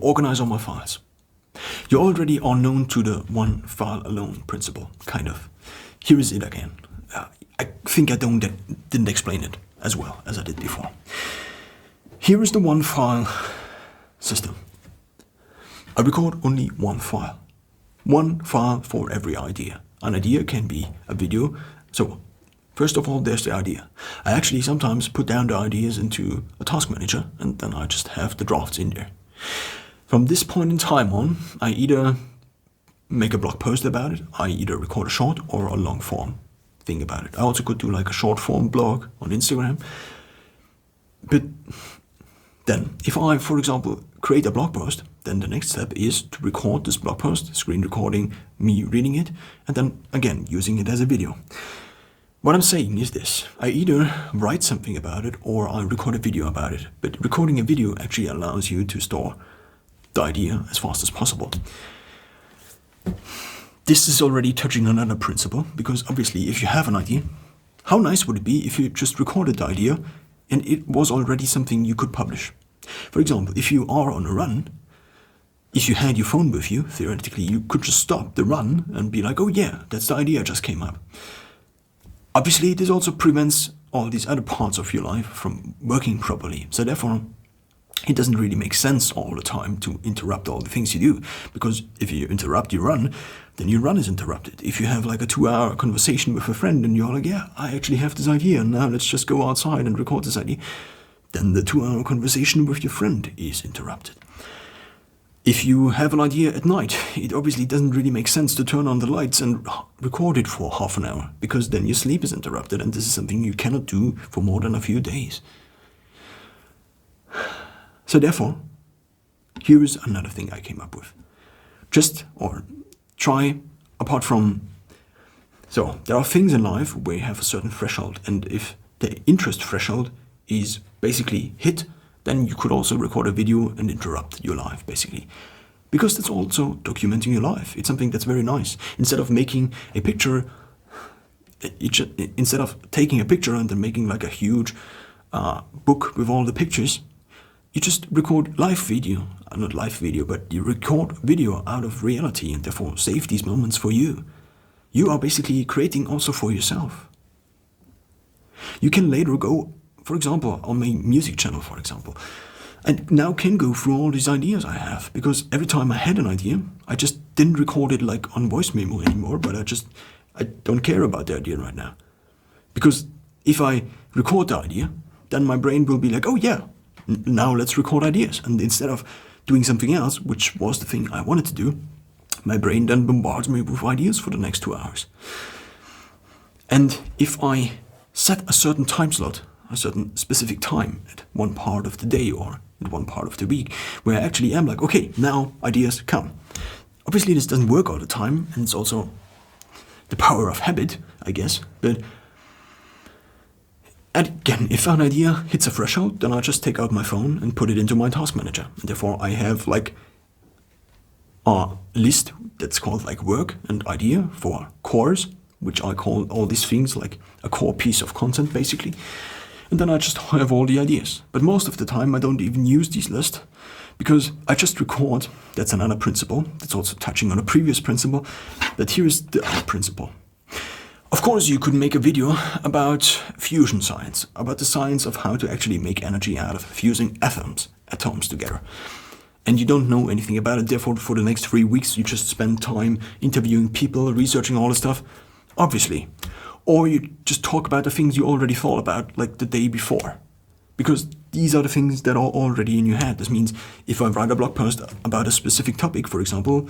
organize all my files. You already are known to the one file alone principle, kind of. Here is it again. I think I didn't explain it as well as I did before. Here is the one file system. I record only one file. One file for every idea. An idea can be a video. So first of all, there's the idea. I actually sometimes put down the ideas into a task manager, and then I just have the drafts in there. From this point in time on, I either make a blog post about it, I either record a short or a long form thing about it. I also could do a short form blog on Instagram. But then, if I, for example, create a blog post, then the next step is to record this blog post, screen recording, me reading it, and then again using it as a video. What I'm saying is this: I either write something about it or I record a video about it. But recording a video actually allows you to store the idea as fast as possible. This is already touching on another principle, because obviously if you have an idea, how nice would it be if you just recorded the idea and it was already something you could publish? For example, if you are on a run, if you had your phone with you, theoretically you could just stop the run and be like, oh yeah, that's the idea just came up. Obviously this also prevents all these other parts of your life from working properly. So therefore, it doesn't really make sense all the time to interrupt all the things you do, because if you interrupt your run, then your run is interrupted. If you have like a 2-hour conversation with a friend and you're like, yeah, I actually have this idea, and now let's just go outside and record this idea, then the 2-hour conversation with your friend is interrupted. If you have an idea at night, it obviously doesn't really make sense to turn on the lights and record it for half an hour, because then your sleep is interrupted, and this is something you cannot do for more than a few days. So therefore, here is another thing I came up with. So there are things in life where you have a certain threshold, and if the interest threshold is basically hit, then you could also record a video and interrupt your life, basically. Because that's also documenting your life. It's something that's very nice. Instead of making a picture, instead of taking a picture and then making like a huge book with all the pictures, you just record live video. Not live video, but you record video out of reality and therefore save these moments for you. You are basically creating also for yourself. You can later go, for example, on my music channel, for example, and now can go through all these ideas I have, because every time I had an idea, I just didn't record it like on voice memo anymore, but I don't care about the idea right now. Because if I record the idea, then my brain will be like, oh yeah, now let's record ideas. And instead of doing something else, which was the thing I wanted to do, my brain then bombards me with ideas for the next 2 hours. And if I set a certain time slot, a certain specific time at one part of the day or at one part of the week, where I actually am like, okay, now ideas come. Obviously this doesn't work all the time, and it's also the power of habit, I guess, but again, if an idea hits a threshold, then I just take out my phone and put it into my task manager. And therefore I have like a list that's called like work and idea for cores, which I call all these things like a core piece of content basically. And then I just have all the ideas. But most of the time I don't even use these lists, because I just record. That's another principle. That's also touching on a previous principle. But here is the other principle. Of course, you could make a video about fusion science, about the science of how to actually make energy out of fusing atoms together. And you don't know anything about it, therefore for the next 3 weeks you just spend time interviewing people, researching all the stuff, obviously. Or you just talk about the things you already thought about like the day before. Because these are the things that are already in your head. This means if I write a blog post about a specific topic, for example,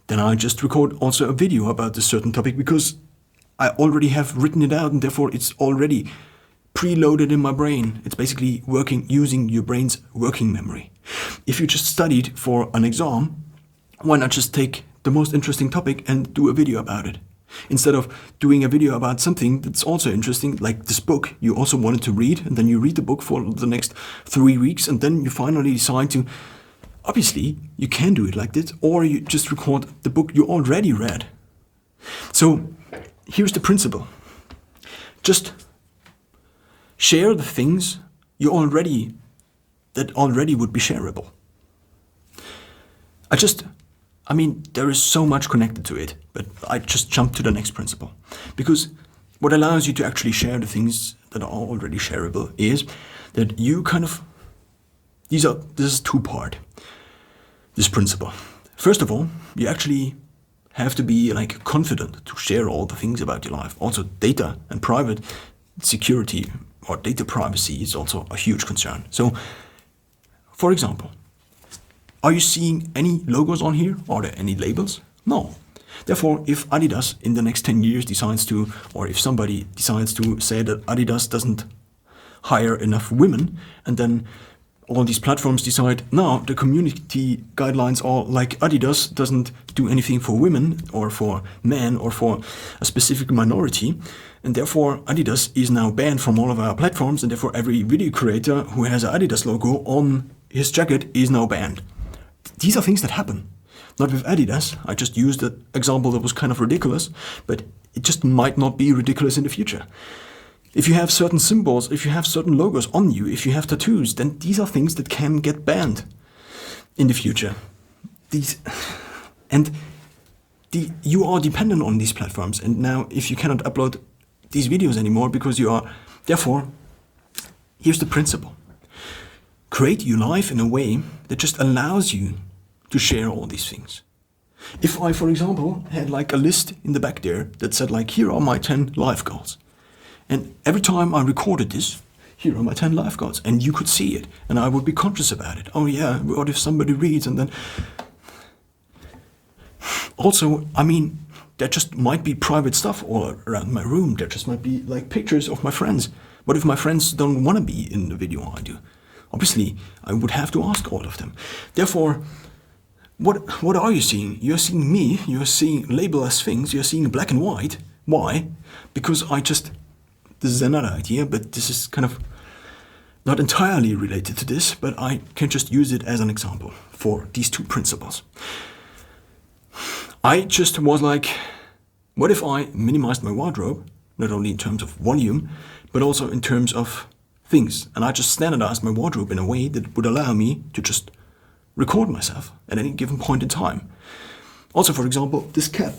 then I just record also a video about this certain topic, because I already have written it out and therefore it's already preloaded in my brain. It's basically using your brain's working memory. If you just studied for an exam, why not just take the most interesting topic and do a video about it? Instead of doing a video about something that's also interesting, like this book you also wanted to read, and then you read the book for the next 3 weeks, and then you finally decide to, obviously you can do it like this, or you just record the book you already read. So here's the principle. Just share the things that already would be shareable. There is so much connected to it, but I just jump to the next principle. Because what allows you to actually share the things that are already shareable is that you this is two-part, this principle. First of all, you actually have to be like confident to share all the things about your life. Also data and private security or data privacy is also a huge concern. So, for example, are you seeing any logos on here? Are there any labels? No. Therefore, if Adidas in the next 10 years decides to, or if somebody decides to say that Adidas doesn't hire enough women, and then all these platforms decide, no, the community guidelines are like Adidas doesn't do anything for women or for men or for a specific minority, and therefore Adidas is now banned from all of our platforms, and therefore every video creator who has an Adidas logo on his jacket is now banned. These are things that happen. Not with Adidas. I just used an example that was kind of ridiculous, but it just might not be ridiculous in the future. If you have certain symbols, if you have certain logos on you, if you have tattoos, then these are things that can get banned in the future. You are dependent on these platforms, and now if you cannot upload these videos anymore because you are Therefore, here's the principle. Create your life in a way that just allows you to share all these things. If I, for example, had like a list in the back there that said like, here are my 10 life goals. And every time I recorded this, here are my 10 life goals, and you could see it, and I would be conscious about it. Oh yeah, what if somebody reads, and then... Also, I mean, there just might be private stuff all around my room. There just might be like pictures of my friends. What if my friends don't want to be in the video I do? Obviously, I would have to ask all of them. Therefore, what are you seeing? You're seeing me, you're seeing label-less things, you're seeing black and white. Why? Because this is another idea, but this is kind of not entirely related to this, but I can just use it as an example for these two principles. I just was like, what if I minimized my wardrobe, not only in terms of volume, but also in terms of things, and I just standardized my wardrobe in a way that would allow me to just record myself at any given point in time. Also, for example, this cap,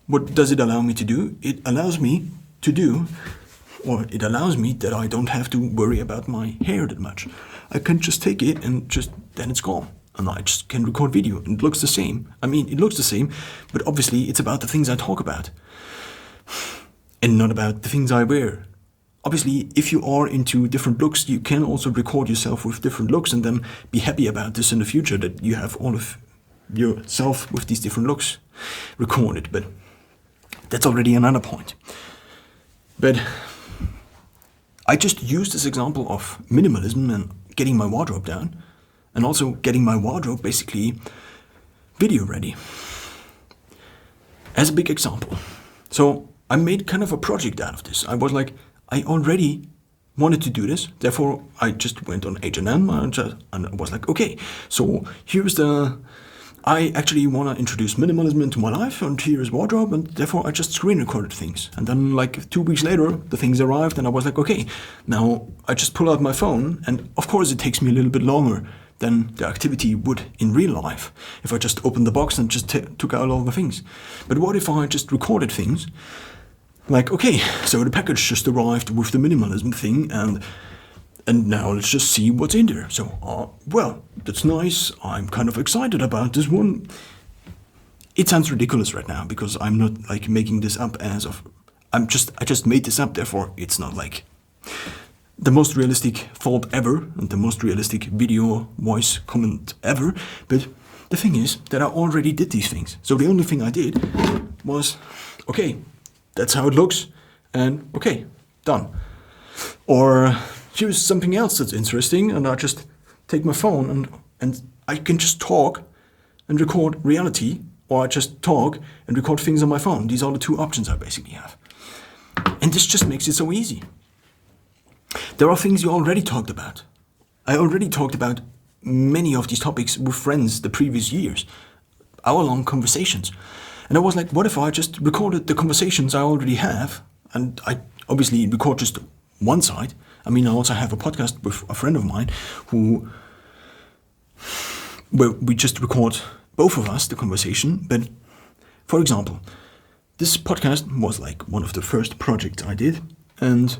what does it allow me to do? It allows me that I don't have to worry about my hair that much. I can just take it and then it's gone. And I just can record video and it looks the same. I mean, it looks the same, but obviously it's about the things I talk about and not about the things I wear. Obviously, if you are into different looks, you can also record yourself with different looks and then be happy about this in the future, that you have all of yourself with these different looks recorded. But that's already another point. But I just used this example of minimalism and getting my wardrobe down, and also getting my wardrobe basically video ready as a big example. So I made kind of a project out of this. I was like, I already wanted to do this, therefore I just went on H&M and I was like, okay, so I actually want to introduce minimalism into my life, and here's wardrobe, and therefore I just screen recorded things. And then like 2 weeks later, the things arrived, and I was like, okay, now I just pull out my phone, and of course it takes me a little bit longer than the activity would in real life if I just opened the box and just took out all the things. But what if I just recorded things? Like, okay, so the package just arrived with the minimalism thing, and now let's just see what's in there. So, well, that's nice. I'm kind of excited about this one. It sounds ridiculous right now because I'm not like making this up I just made this up. Therefore, it's not like the most realistic thought ever and the most realistic video voice comment ever. But the thing is that I already did these things. So the only thing I did was, okay, that's how it looks, and okay, done. Or here's something else that's interesting, and I just take my phone and I can just talk and record reality, or I just talk and record things on my phone. These are the two options I basically have. And this just makes it so easy. There are things you already talked about. I already talked about many of these topics with friends the previous years, hour-long conversations. And I was like, what if I just recorded the conversations I already have? And I obviously record just one side. I mean, I also have a podcast with a friend of mine where we just record both of us the conversation. But for example, this podcast was like one of the first projects I did, and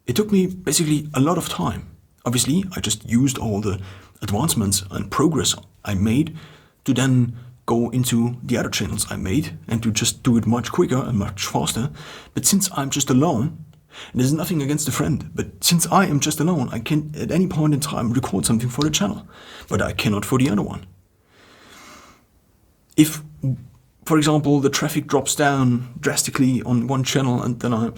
it took me basically a lot of time. Obviously, I just used all the advancements and progress I made to then go into the other channels I made and to just do it much quicker and much faster. But since I'm just alone, and there's nothing against a friend, but since I am just alone, I can at any point in time record something for the channel, but I cannot for the other one. If, for example, the traffic drops down drastically on one channel, and then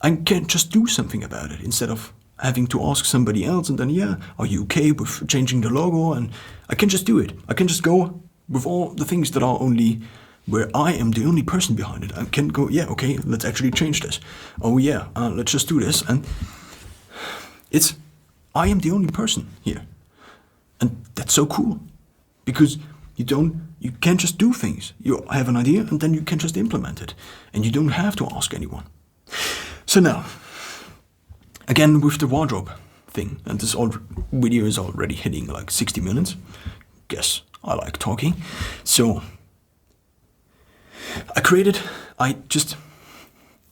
I can just do something about it instead of having to ask somebody else and then, yeah, are you okay with changing the logo? And I can just do it. I can just go with all the things that are only where I am the only person behind it. I can go, yeah, okay, let's actually change this. Oh yeah, let's just do this. And I am the only person here. And that's so cool because you can't just do things. You have an idea and then you can just implement it. And you don't have to ask anyone. So now, again with the wardrobe thing, and this video is already hitting like 60 minutes. Guess I like talking. So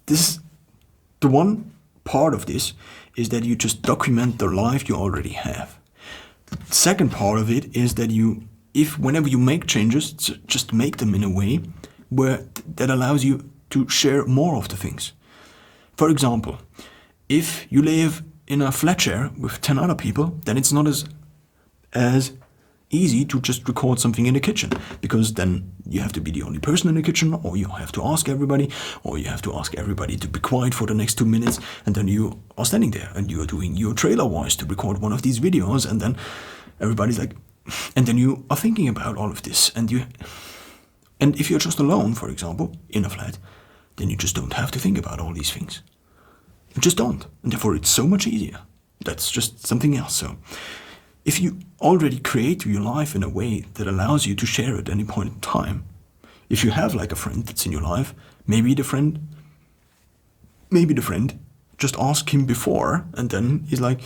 this is the one part of this is that you just document the life you already have. The second part of it is that whenever you make changes, just make them in a way where that allows you to share more of the things. For example, if you live in a flat share with 10 other people, then it's not as easy to just record something in the kitchen, because then you have to be the only person in the kitchen, or you have to ask everybody, to be quiet for the next 2 minutes, and then you are standing there and you are doing your trailer voice to record one of these videos, and then everybody's like, and then you are thinking about all of this, and if you're just alone, for example, in a flat, then you just don't have to think about all these things. You just don't, and therefore it's so much easier. That's just something else. So if you already create your life in a way that allows you to share at any point in time, if you have like a friend that's in your life, maybe the friend just ask him before, and then he's like,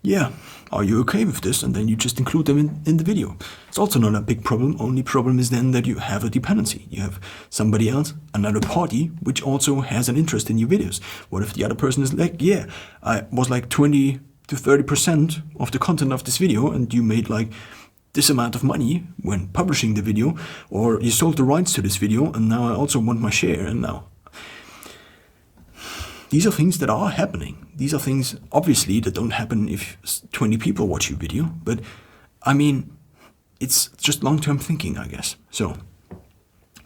yeah, are you okay with this? And then you just include them in the video. It's also not a big problem. Only problem is then that you have a dependency. You have somebody else, another party, which also has an interest in your videos. What if the other person is like, yeah, I was like 20 to 30% of the content of this video, and you made like this amount of money when publishing the video, or you sold the rights to this video, and now I also want my share, and now. These are things that are happening. These are things, obviously, that don't happen if 20 people watch your video, but I mean, it's just long-term thinking, I guess. So,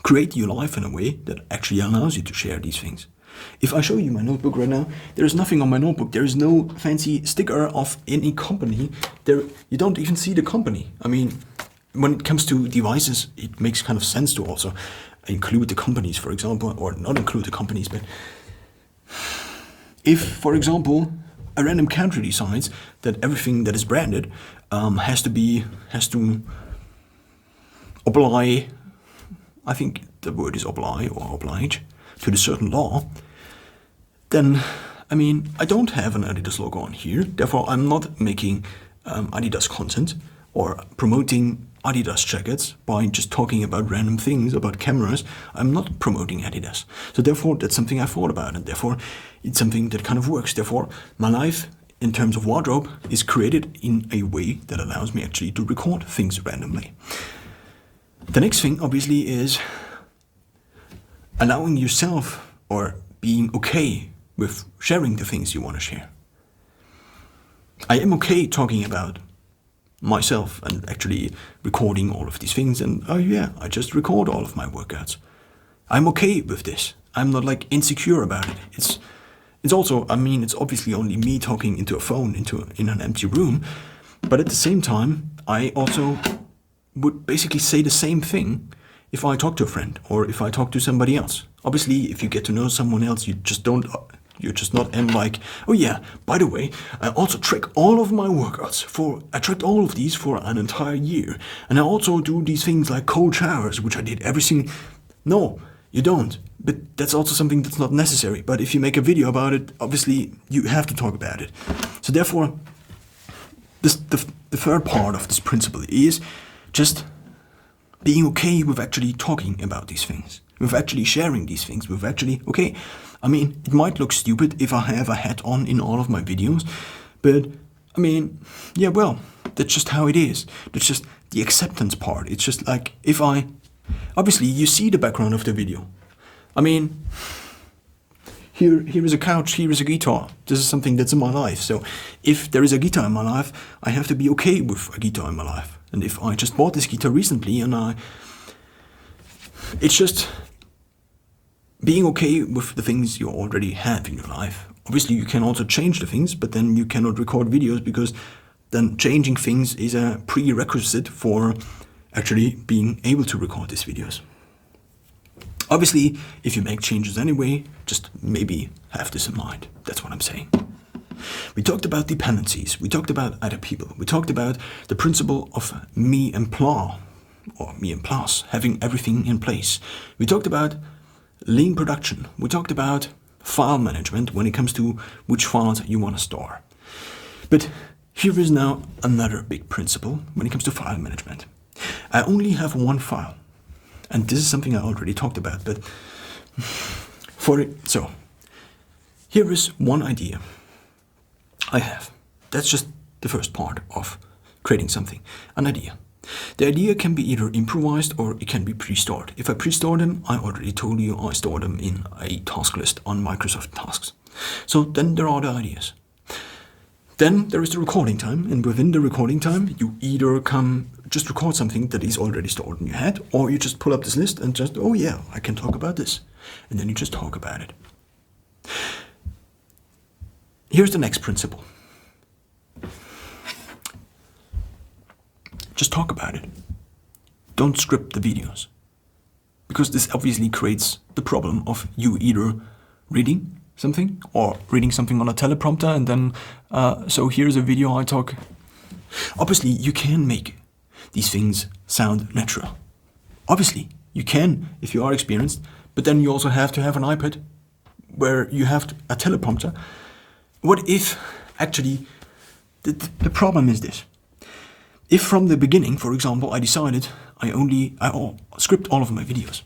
create your life in a way that actually allows you to share these things. If I show you my notebook right now, there is nothing on my notebook. There is no fancy sticker of any company. You don't even see the company. I mean, when it comes to devices, it makes kind of sense to also include the companies, for example, or not include the companies, but if, for example, a random country decides that everything that is branded has to oblige, I think the word is oblige to the certain law, then, I mean, I don't have an Adidas logo on here, therefore I'm not making Adidas content or promoting Adidas jackets by just talking about random things, about cameras. I'm not promoting Adidas. So therefore, that's something I thought about, and therefore, it's something that kind of works. Therefore, my life, in terms of wardrobe, is created in a way that allows me actually to record things randomly. The next thing, obviously, is allowing yourself or being okay with sharing the things you want to share. I am okay talking about myself and actually recording all of these things, and oh yeah, I just record all of my workouts. I'm okay with this. I'm not like insecure about it. It's also, I mean, it's obviously only me talking into a phone in an empty room, but at the same time, I also would basically say the same thing if I talk to a friend or if I talk to somebody else. Obviously, if you get to know someone else, you're just not like, oh yeah, by the way, I also track all of my workouts I tracked all of these for an entire year. And I also do these things like cold showers, which I did every single. No, you don't. But that's also something that's not necessary. But if you make a video about it, obviously you have to talk about it. So therefore, the third part of this principle is just being okay with actually talking about these things, with actually sharing these things, with actually, okay, I mean, it might look stupid if I have a hat on in all of my videos, but I mean, yeah, well, that's just how it is. That's just the acceptance part. It's just like obviously you see the background of the video. I mean, here is a couch, here is a guitar. This is something that's in my life. So if there is a guitar in my life, I have to be okay with a guitar in my life. And if I just bought this guitar recently it's just being okay with the things you already have in your life. Obviously, you can also change the things, but then you cannot record videos because then changing things is a prerequisite for actually being able to record these videos. Obviously, if you make changes anyway, just maybe have this in mind. That's what I'm saying. We talked about dependencies. We talked about other people. We talked about the principle of me and plus, having everything in place. We talked about lean production. We talked about file management when it comes to which files you want to store. But here is now another big principle when it comes to file management. I only have one file. And this is something I already talked about, but so here is one idea I have. That's just the first part of creating something, an idea. The idea can be either improvised or it can be pre-stored. If I pre-store them, I already told you I store them in a task list on Microsoft Tasks. So then there are the ideas. Then there is the recording time, and within the recording time, you either just record something that is already stored in your head, or you just pull up this list and just, oh yeah, I can talk about this. And then you just talk about it. Here's the next principle. Just talk about it. Don't script the videos. Because this obviously creates the problem of you either reading something or reading something on a teleprompter and then, so here's a video I talk. Obviously, you can make these things sound natural. Obviously, you can if you are experienced, but then you also have to have an iPad where you have a teleprompter. What if, actually, the problem is this. If from the beginning, for example, I decided I script all of my videos,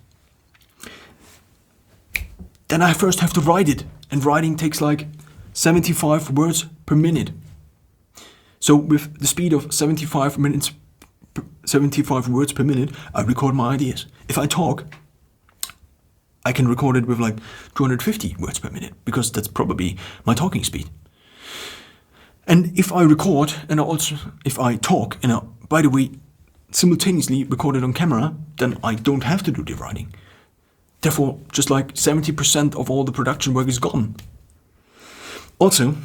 then I first have to write it, and writing takes like 75 words per minute. So with the speed of 75 words per minute, I record my ideas. If I talk, I can record it with like 250 words per minute, because that's probably my talking speed. And if I record, and if I talk, and by the way, simultaneously record it on camera, then I don't have to do the writing. Therefore, just like 70% of all the production work is gone. Also,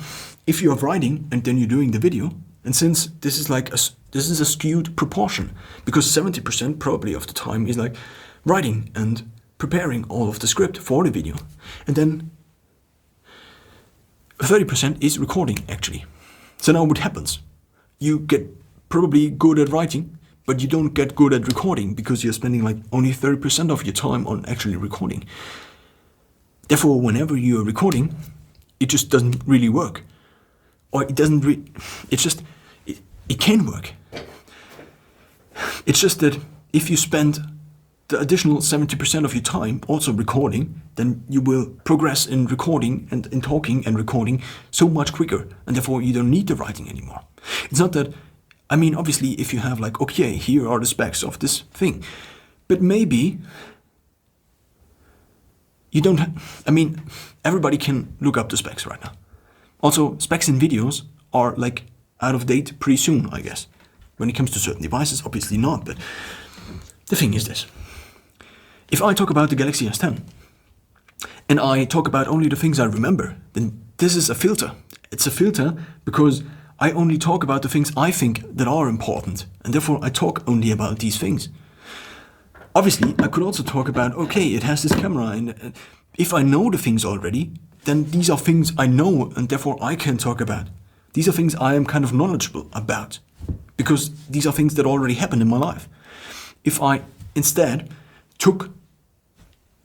if you are writing and then you're doing the video, and since this is a skewed proportion, because 70% probably of the time is like writing and preparing all of the script for the video, and then 30% is recording actually. So now what happens? You get probably good at writing, but you don't get good at recording because you're spending like only 30% of your time on actually recording. Therefore, whenever you're recording, it just doesn't really work. Or it doesn't it can work. It's just that if you spend the additional 70% of your time also recording, then you will progress in recording and in talking and recording so much quicker, and therefore you don't need the writing anymore. It's not that, I mean, obviously if you have like, okay, here are the specs of this thing, but maybe you don't I mean, everybody can look up the specs right now. Also, specs in videos are like out of date pretty soon, I guess. When it comes to certain devices, obviously not, but the thing is this. If I talk about the Galaxy S10, and I talk about only the things I remember, then this is a filter. It's a filter because I only talk about the things I think that are important, and therefore I talk only about these things. Obviously, I could also talk about, okay, it has this camera, and if I know the things already, then these are things I know, and therefore I can talk about. These are things I am kind of knowledgeable about, because these are things that already happened in my life. If I instead took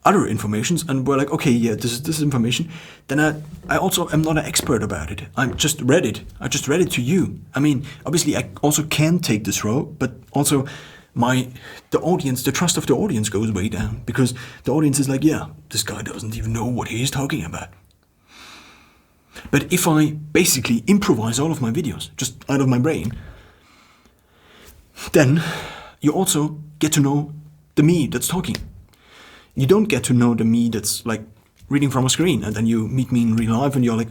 other informations and were like, okay, yeah, this is information, then I also am not an expert about it. I just read it to you. I mean, obviously I also can take this role, but also the audience, the trust of the audience goes way down, because the audience is like, yeah, this guy doesn't even know what he's talking about. But if I basically improvise all of my videos just out of my brain, then you also get to know the me that's talking. You don't get to know the me that's like reading from a screen, and then you meet me in real life and you're like,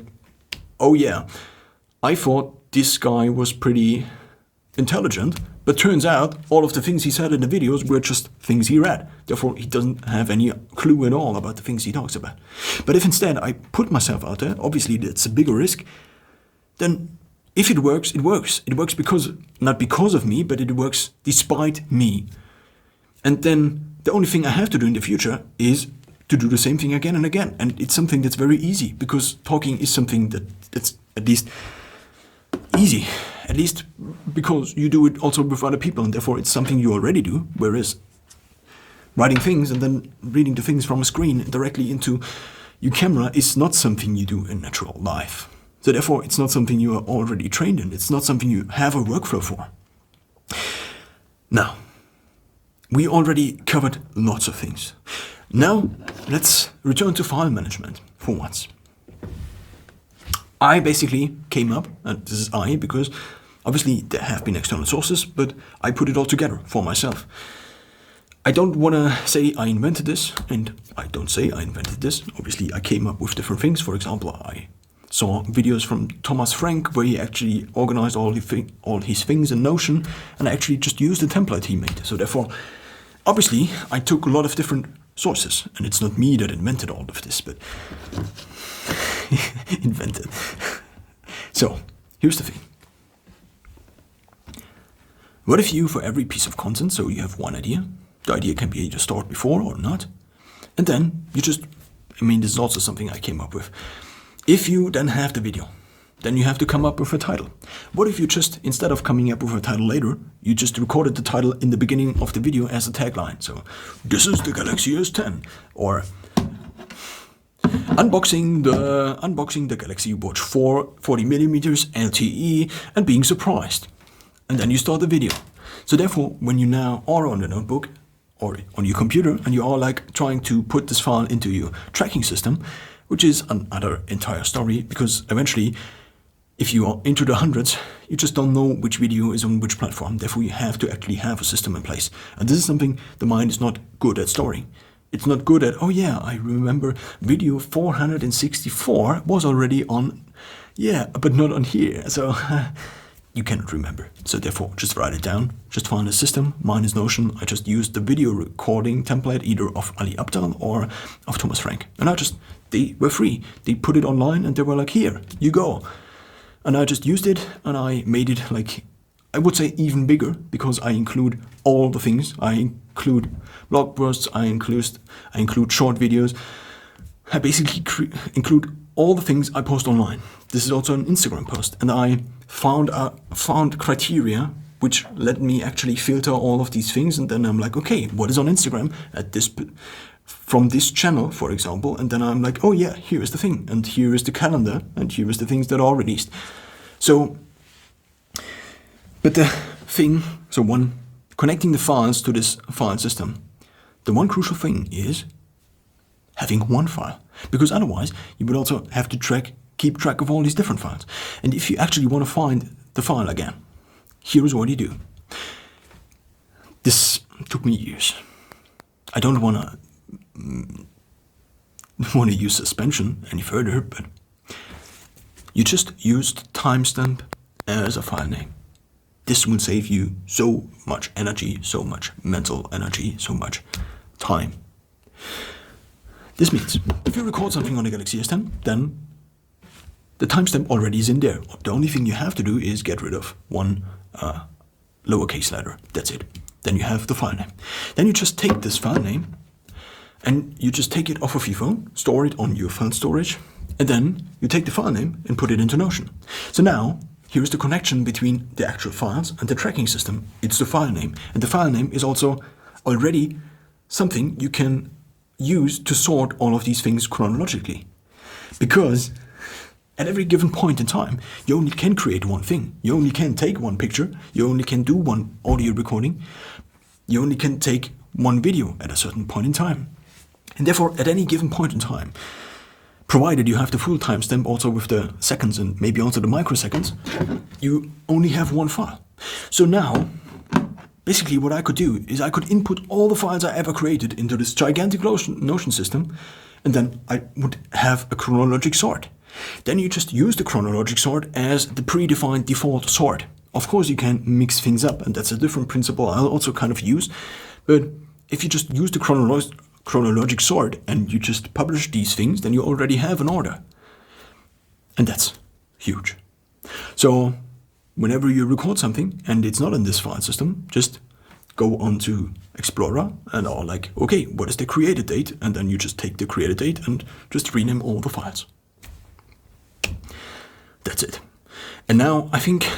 oh yeah, I thought this guy was pretty intelligent, but turns out all of the things he said in the videos were just things he read. Therefore, he doesn't have any clue at all about the things he talks about. But if instead I put myself out there, obviously that's a bigger risk, then if it works, it works. It works not because of me, but it works despite me. And then the only thing I have to do in the future is to do the same thing again and again. And it's something that's very easy, because talking is something that's at least easy. At least because you do it also with other people, and therefore it's something you already do. Whereas writing things and then reading the things from a screen directly into your camera is not something you do in natural life. So therefore it's not something you are already trained in. It's not something you have a workflow for. Now, we already covered lots of things. Now, let's return to file management for once. I basically came up, and this is I, because obviously there have been external sources, but I put it all together for myself. I don't want to say I invented this, and I don't say I invented this. Obviously, I came up with different things. For example, I saw videos from Thomas Frank where he actually organized all his things in Notion, and I actually just used the template he made. So therefore, obviously, I took a lot of different sources, and it's not me that invented all of this, but invented. So, here's the thing. What if you, for every piece of content, so you have one idea, the idea can be either stored before or not, and then you just, this is also something I came up with. If you then have the video, then you have to come up with a title. What if you just, instead of coming up with a title later, you just recorded the title in the beginning of the video as a tagline? So, this is the Galaxy S10, or unboxing the Galaxy Watch 4 40mm LTE and being surprised. And then you start the video. So therefore, when you now are on the notebook or on your computer and you are like trying to put this file into your tracking system, which is another entire story, because eventually, if you are into the hundreds, you just don't know which video is on which platform. Therefore, you have to actually have a system in place. And this is something the mind is not good at storing. It's not good at, oh yeah, I remember video 464 was already on, yeah, but not on here. So you cannot remember. So therefore, just write it down. Just find a system. Mine is Notion. I just used the video recording template either of Ali Abdaal or of Thomas Frank. And they were free. They put it online and they were like, here, you go. And I just used it and I made it like, I would say even bigger, because I include all the things. I include blog posts, I include short videos. I basically include all the things I post online. This is also an Instagram post, and I found criteria which let me actually filter all of these things, and then I'm like, okay, what is on Instagram at this from this channel, for example, and then I'm like, oh yeah, here is the thing, and here is the calendar, and here is the things that are released. So, but the thing, connecting the files to this file system, the one crucial thing is having one file, because otherwise you would also have to keep track of all these different files. And if you actually want to find the file again, here is what you do. This took me years. I don't want to use suspension any further, but you just used timestamp as a file name. This will save you so much energy, so much mental energy, so much time. This means if you record something on the Galaxy S10, then the timestamp already is in there. The only thing you have to do is get rid of one lowercase letter. That's it. Then you have the file name. Then you just take this file name and you just take it off of your phone, store it on your file storage, and then you take the file name and put it into Notion. So now, here is the connection between the actual files and the tracking system. It's the file name. And the file name is also already something you can use to sort all of these things chronologically. Because at every given point in time, you only can create one thing. You only can take one picture. You only can do one audio recording. You only can take one video at a certain point in time. And therefore, at any given point in time, provided you have the full timestamp also with the seconds and maybe also the microseconds, you only have one file. So now, basically what I could do is I could input all the files I ever created into this gigantic Notion system, and then I would have a chronologic sort. Then you just use the chronologic sort as the predefined default sort. Of course you can mix things up, and that's a different principle I'll also kind of use, but if you just use the chronologic sort and you just publish these things, then you already have an order. And that's huge. So whenever you record something and it's not in this file system, just go onto Explorer and are like, okay, what is the created date? And then you just take the created date and just rename all the files. That's it. And now I think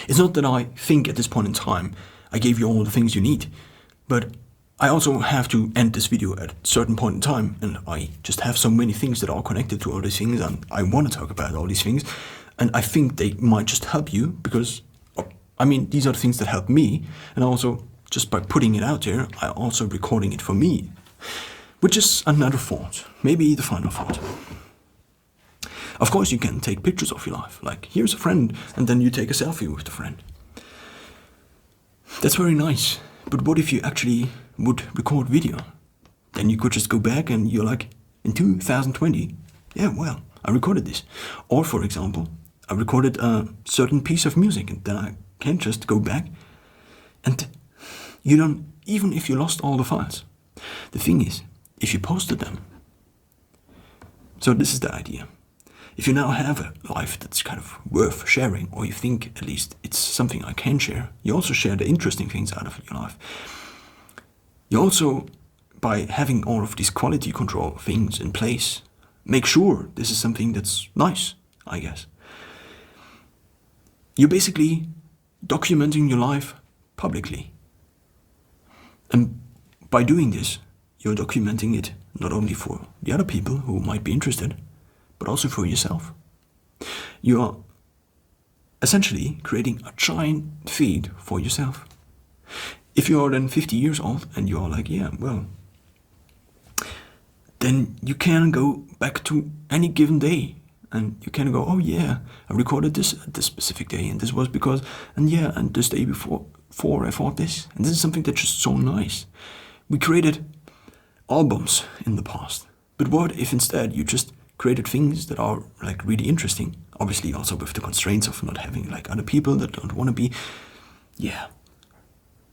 it's not that I think at this point in time I gave you all the things you need, but I also have to end this video at a certain point in time, and I just have so many things that are connected to all these things, and I want to talk about all these things, and I think they might just help you, because, these are the things that help me, and also, just by putting it out there, I'm also recording it for me, which is another thought, maybe the final thought. Of course, you can take pictures of your life. Like, here's a friend, and then you take a selfie with the friend. That's very nice. But what if you actually would record video? Then you could just go back and you're like, in 2020, yeah, well, I recorded this. Or, for example, I recorded a certain piece of music, and then I can just go back and you don't, even if you lost all the files. The thing is, if you posted them, so this is the idea. If you now have a life that's kind of worth sharing, or you think at least it's something I can share, you also share the interesting things out of your life. You also, by having all of these quality control things in place, make sure this is something that's nice, I guess. You're basically documenting your life publicly. And by doing this, you're documenting it not only for the other people who might be interested, but also for yourself. You are essentially creating a giant feed for yourself. If you are then 50 years old and you are like, yeah, well, then you can go back to any given day and you can go, oh yeah, I recorded this at this specific day and this was because, and yeah, and this day before I thought this. And this is something that's just so nice. We created albums in the past. But what if instead you just created things that are like really interesting? Obviously also with the constraints of not having like other people that don't want to be, yeah.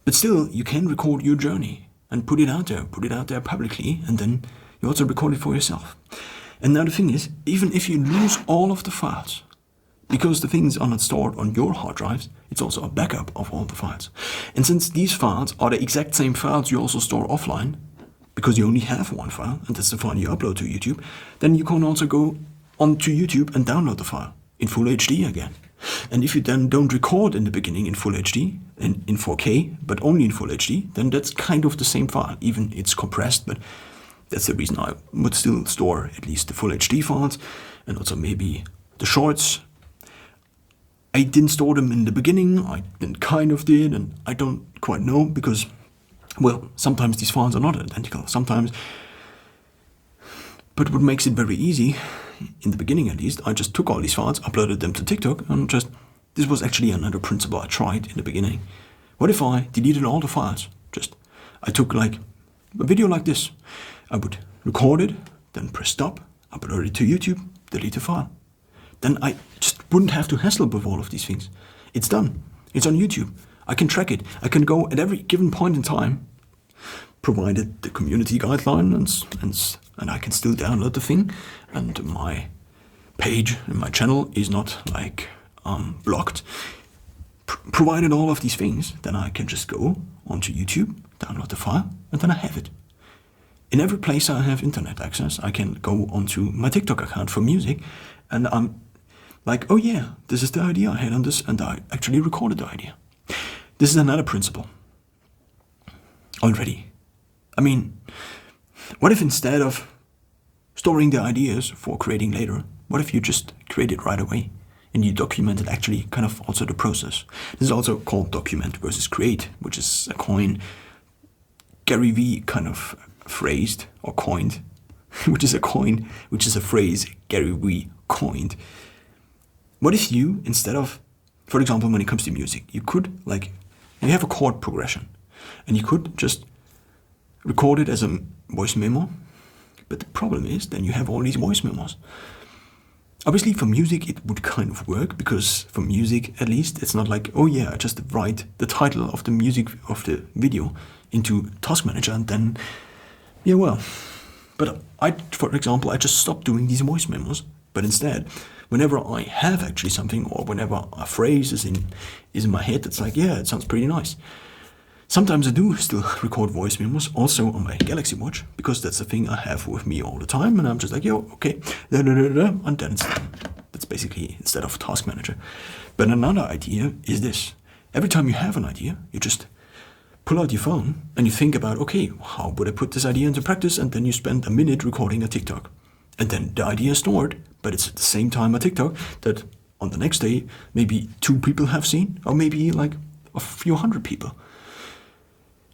But still, you can record your journey and put it out there publicly, and then you also record it for yourself. And now the thing is, even if you lose all of the files, because the things are not stored on your hard drives, it's also a backup of all the files. And since these files are the exact same files you also store offline, because you only have one file, and that's the file you upload to YouTube, then you can also go onto YouTube and download the file in full HD again. And if you then don't record in the beginning in full HD, in 4K, but only in full HD, then that's kind of the same file, even it's compressed, but that's the reason I would still store at least the full HD files, and also maybe the shorts. I didn't store them in the beginning, I then kind of did, and I don't quite know, because, well, sometimes these files are not identical, sometimes. But what makes it very easy, in the beginning at least, I just took all these files, uploaded them to TikTok, and this was actually another principle I tried in the beginning. What if I deleted all the files? I took like a video like this. I would record it, then press stop, upload it to YouTube, delete the file. Then I just wouldn't have to hassle with all of these things. It's done. It's on YouTube. I can track it. I can go at every given point in time, provided the community guideline, and I can still download the thing, and my page and my channel is not like blocked. Provided all of these things, then I can just go onto YouTube, download the file, and then I have it. In every place I have internet access, I can go onto my TikTok account for music, and I'm like, oh yeah, this is the idea I had on this, and I actually recorded the idea. This is another principle. Already. I mean, what if instead of storing the ideas for creating later, what if you just create it right away? And you document it actually kind of also the process. This is also called document versus create, which is a coin Gary Vee kind of phrased or coined, which is a phrase Gary Vee coined. What if you, instead of, for example, when it comes to music, you could, like, you have a chord progression, and you could just record it as a voice memo, but the problem is then you have all these voice memos. Obviously for music it would kind of work, because for music at least it's not like, oh yeah, I just write the title of the music of the video into Task Manager and then, yeah, well. But for example, I just stopped doing these voice memos, but instead, whenever I have actually something, or whenever a phrase is in my head, it's like, yeah, it sounds pretty nice. Sometimes I do still record voice memos, also on my Galaxy Watch, because that's the thing I have with me all the time, and I'm just like, yo, okay, and then it's done. That's basically instead of Task Manager. But another idea is this. Every time you have an idea, you just pull out your phone and you think about, okay, how would I put this idea into practice? And then you spend a minute recording a TikTok. And then the idea is stored, but it's at the same time a TikTok that on the next day, maybe 2 people have seen, or maybe like a few hundred people.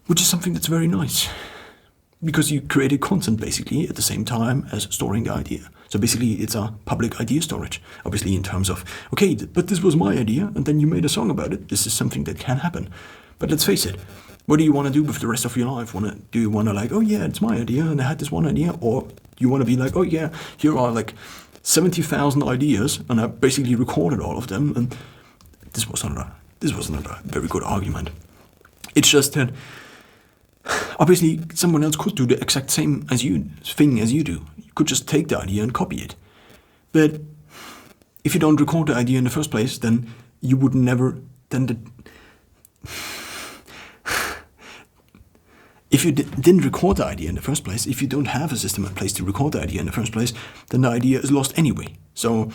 Which is something that's very nice. because you created content basically at the same time as storing the idea. So basically it's a public idea storage, obviously in terms of, okay, but this was my idea and then you made a song about it. This is something that can happen. But let's face it, what do you want to do with the rest of your life? Do you want to like, oh yeah, it's my idea and I had this one idea? Or you want to be like, oh yeah, here are like 70,000 ideas and I basically recorded all of them, and this was not a very good argument. It's just that obviously someone else could do the exact same thing as you do. You could just take the idea and copy it. But if you don't record the idea in the first place, then you would never if you didn't record the idea in the first place, if you don't have a system in place to record the idea in the first place, then the idea is lost anyway. So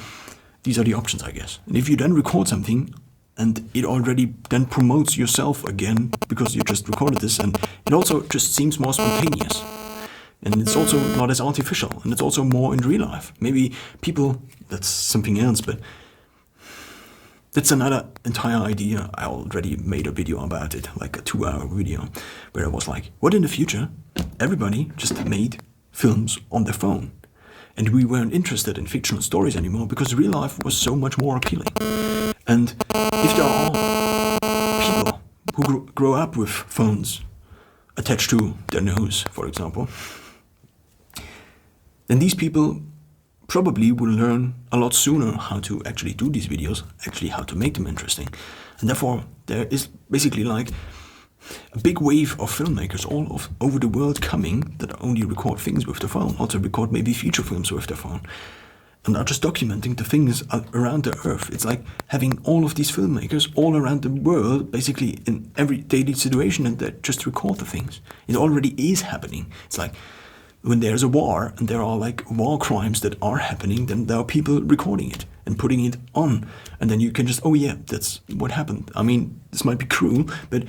these are the options, I guess. And if you then record something and it already then promotes yourself again because you just recorded this, and it also just seems more spontaneous. And it's also not as artificial, and it's also more in real life. Maybe people, that's something else, but that's another entire idea. I already made a video about it, like a 2-hour video, where I was like, what in the future? Everybody just made films on their phone. And we weren't interested in fictional stories anymore because real life was so much more appealing. And if there are people who grow up with phones attached to their nose, for example, then these people probably will learn a lot sooner how to actually do these videos, actually how to make them interesting. And therefore, there is basically like a big wave of filmmakers all over the world coming that only record things with their phone, also record maybe feature films with their phone, and are just documenting the things around the earth. It's like having all of these filmmakers all around the world, basically in every daily situation, and they just record the things. It already is happening. It's like when there's a war and there are like war crimes that are happening, then there are people recording it and putting it on. And then you can just, oh yeah, that's what happened. I mean, this might be cruel, but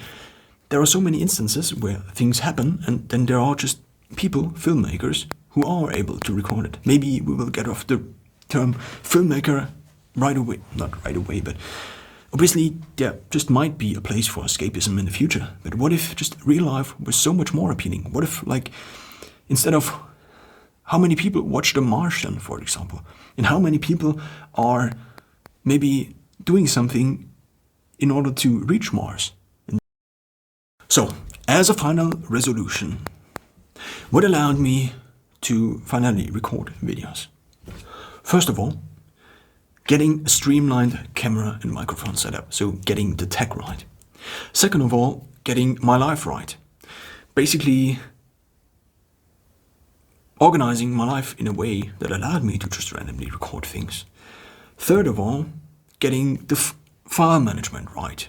there are so many instances where things happen, and then there are just people, filmmakers, who are able to record it. Maybe we will get off the term filmmaker right away. Not right away, but obviously there just might be a place for escapism in the future. But what if just real life was so much more appealing? What if, like, instead of how many people watch The Martian, for example, and how many people are maybe doing something in order to reach Mars? So, as a final resolution, what allowed me to finally record videos? First of all, getting a streamlined camera and microphone setup, so getting the tech right. Second of all, getting my life right. Basically, organizing my life in a way that allowed me to just randomly record things. Third of all, getting the file management right.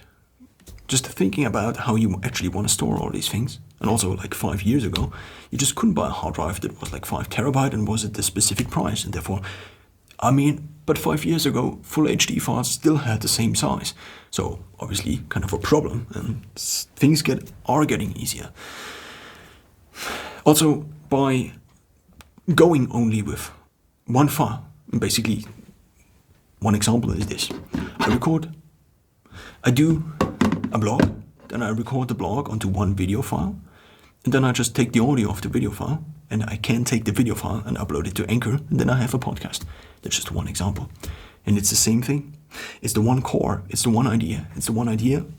Just thinking about how you actually want to store all these things. And also, like 5 years ago, you just couldn't buy a hard drive that was like 5 terabyte and was at the specific price. And therefore, but 5 years ago, full HD files still had the same size. So obviously kind of a problem, and things are getting easier. Also, by going only with one file, basically one example is this. I do a blog, then I record the blog onto one video file, and then I just take the audio of the video file, and I can take the video file and upload it to Anchor, and then I have a podcast. That's just one example. And it's the same thing. It's the one core, it's the one idea,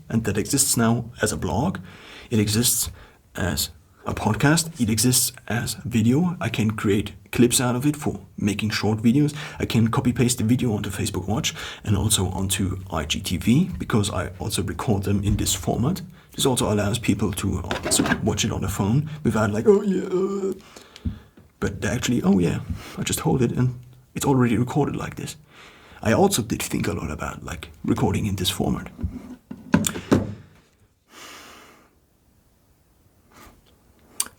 and that exists now as a blog. It exists as a podcast, it exists as video. I can create clips out of it for making short videos. I can copy paste the video onto Facebook Watch and also onto IGTV, because I also record them in this format. This also allows people to also watch it on their phone without like, oh yeah, but they actually, oh yeah, I just hold it and it's already recorded like this. I also did think a lot about like recording in this format.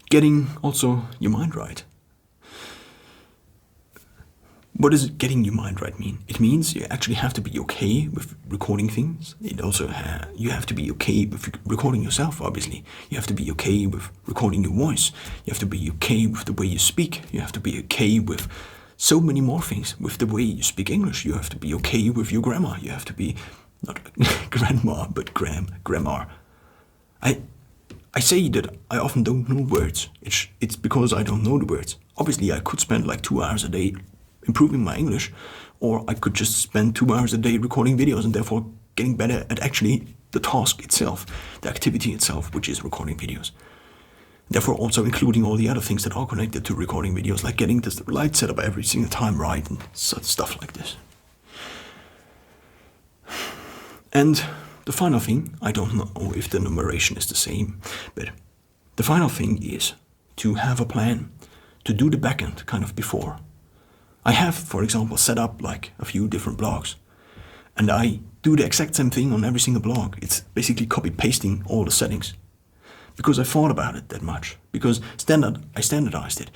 Getting also your mind right. What does getting your mind right mean? It means you actually have to be okay with recording things. It also you have to be okay with recording yourself, obviously. You have to be okay with recording your voice. You have to be okay with the way you speak. You have to be okay with so many more things. With the way you speak English, you have to be okay with your grammar. You have to be, not grandma, but grammar. I say that I often don't know words. It's because I don't know the words. Obviously, I could spend like 2 hours a day improving my English, or I could just spend 2 hours a day recording videos and therefore getting better at actually the task itself, the activity itself, which is recording videos. Therefore, also including all the other things that are connected to recording videos, like getting the light set up every single time right and such stuff like this. And the final thing, I don't know if the numeration is the same, but the final thing is to have a plan, to do the backend kind of before. I have, for example, set up like a few different blogs, and I do the exact same thing on every single blog. It's basically copy-pasting all the settings, because I thought about it that much, because I standardized it.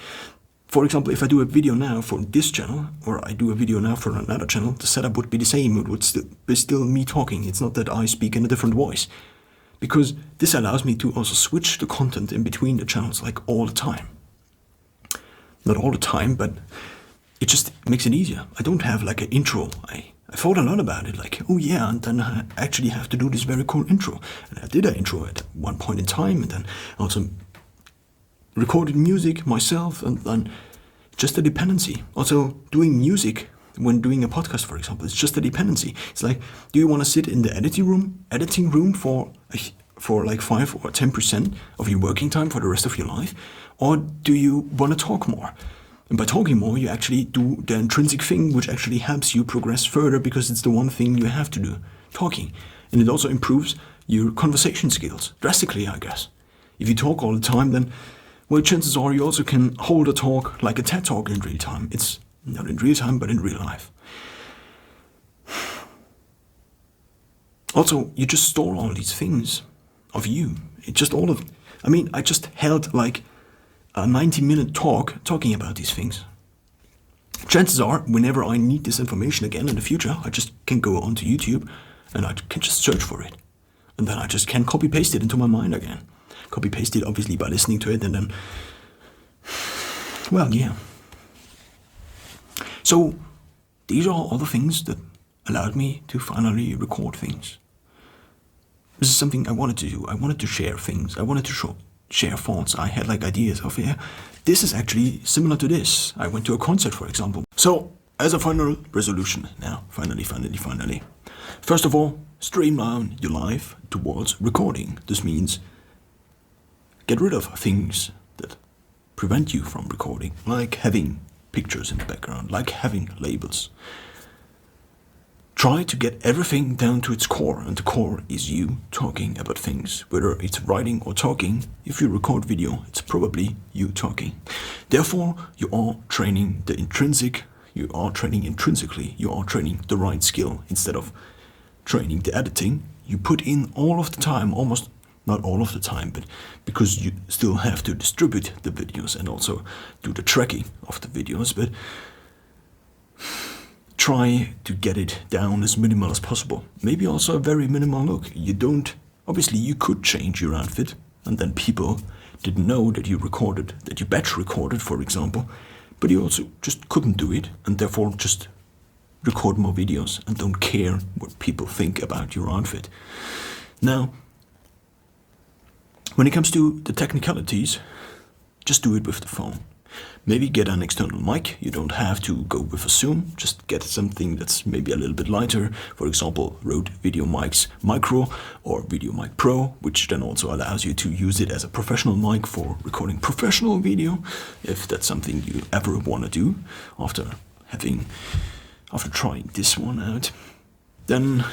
For example, if I do a video now for this channel, or I do a video now for another channel, the setup would be the same. It would be still me talking. It's not that I speak in a different voice, because this allows me to also switch the content in between the channels like all the time. Not all the time, but it just makes it easier. I don't have like an intro. I thought a lot about it, like, oh yeah, and then I actually have to do this very cool intro. And I did an intro at one point in time, and then also recorded music myself, and then just a dependency. Also, doing music when doing a podcast, for example, it's just a dependency. It's like, do you want to sit in the editing room for like 5 or 10% of your working time for the rest of your life? Or do you want to talk more? And by talking more, you actually do the intrinsic thing, which actually helps you progress further, because it's the one thing you have to do, talking. And it also improves your conversation skills drastically, I guess. If you talk all the time, then, well, chances are you also can hold a talk like a TED Talk in real time. It's not in real time, but in real life. Also, you just store all these things of you. I just held like a 90-minute talk talking about these things. Chances are, whenever I need this information again in the future, I just can go onto YouTube and I can just search for it. And then I just can copy-paste it into my mind again. Copy-paste it, obviously, by listening to it, and then, well, yeah. So, these are all the things that allowed me to finally record things. This is something I wanted to do. I wanted to share things. I wanted to share thoughts. I had like ideas of, yeah, this is actually similar to this. I went to a concert, for example. So, as a final resolution now, finally. First of all, streamline your life towards recording. This means get rid of things that prevent you from recording, like having pictures in the background, like having labels. Try to get everything down to its core, and the core is you talking about things. Whether it's writing or talking, if you record video, it's probably you talking. Therefore, you are training the intrinsic, you are training intrinsically, you are training the right skill. Instead of training the editing, you put in all of the time, almost not all of the time, but because you still have to distribute the videos and also do the tracking of the videos, but try to get it down as minimal as possible. Maybe also a very minimal look. Obviously you could change your outfit, and then people didn't know that you batch recorded, for example, but you also just couldn't do it, and therefore just record more videos and don't care what people think about your outfit. Now, when it comes to the technicalities, just do it with the phone. Maybe get an external mic. You don't have to go with a Zoom. Just get something that's maybe a little bit lighter. For example, Rode VideoMic Micro or VideoMic Pro, which then also allows you to use it as a professional mic for recording professional video, if that's something you ever want to do after trying this one out. Then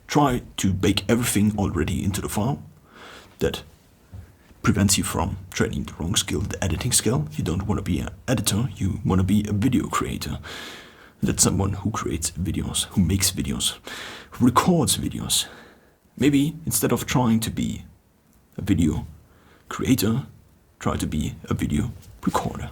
try to bake everything already into the file. That prevents you from training the wrong skill, the editing skill. You don't want to be an editor, you want to be a video creator. That's someone who creates videos, who makes videos, who records videos. Maybe instead of trying to be a video creator, try to be a video recorder.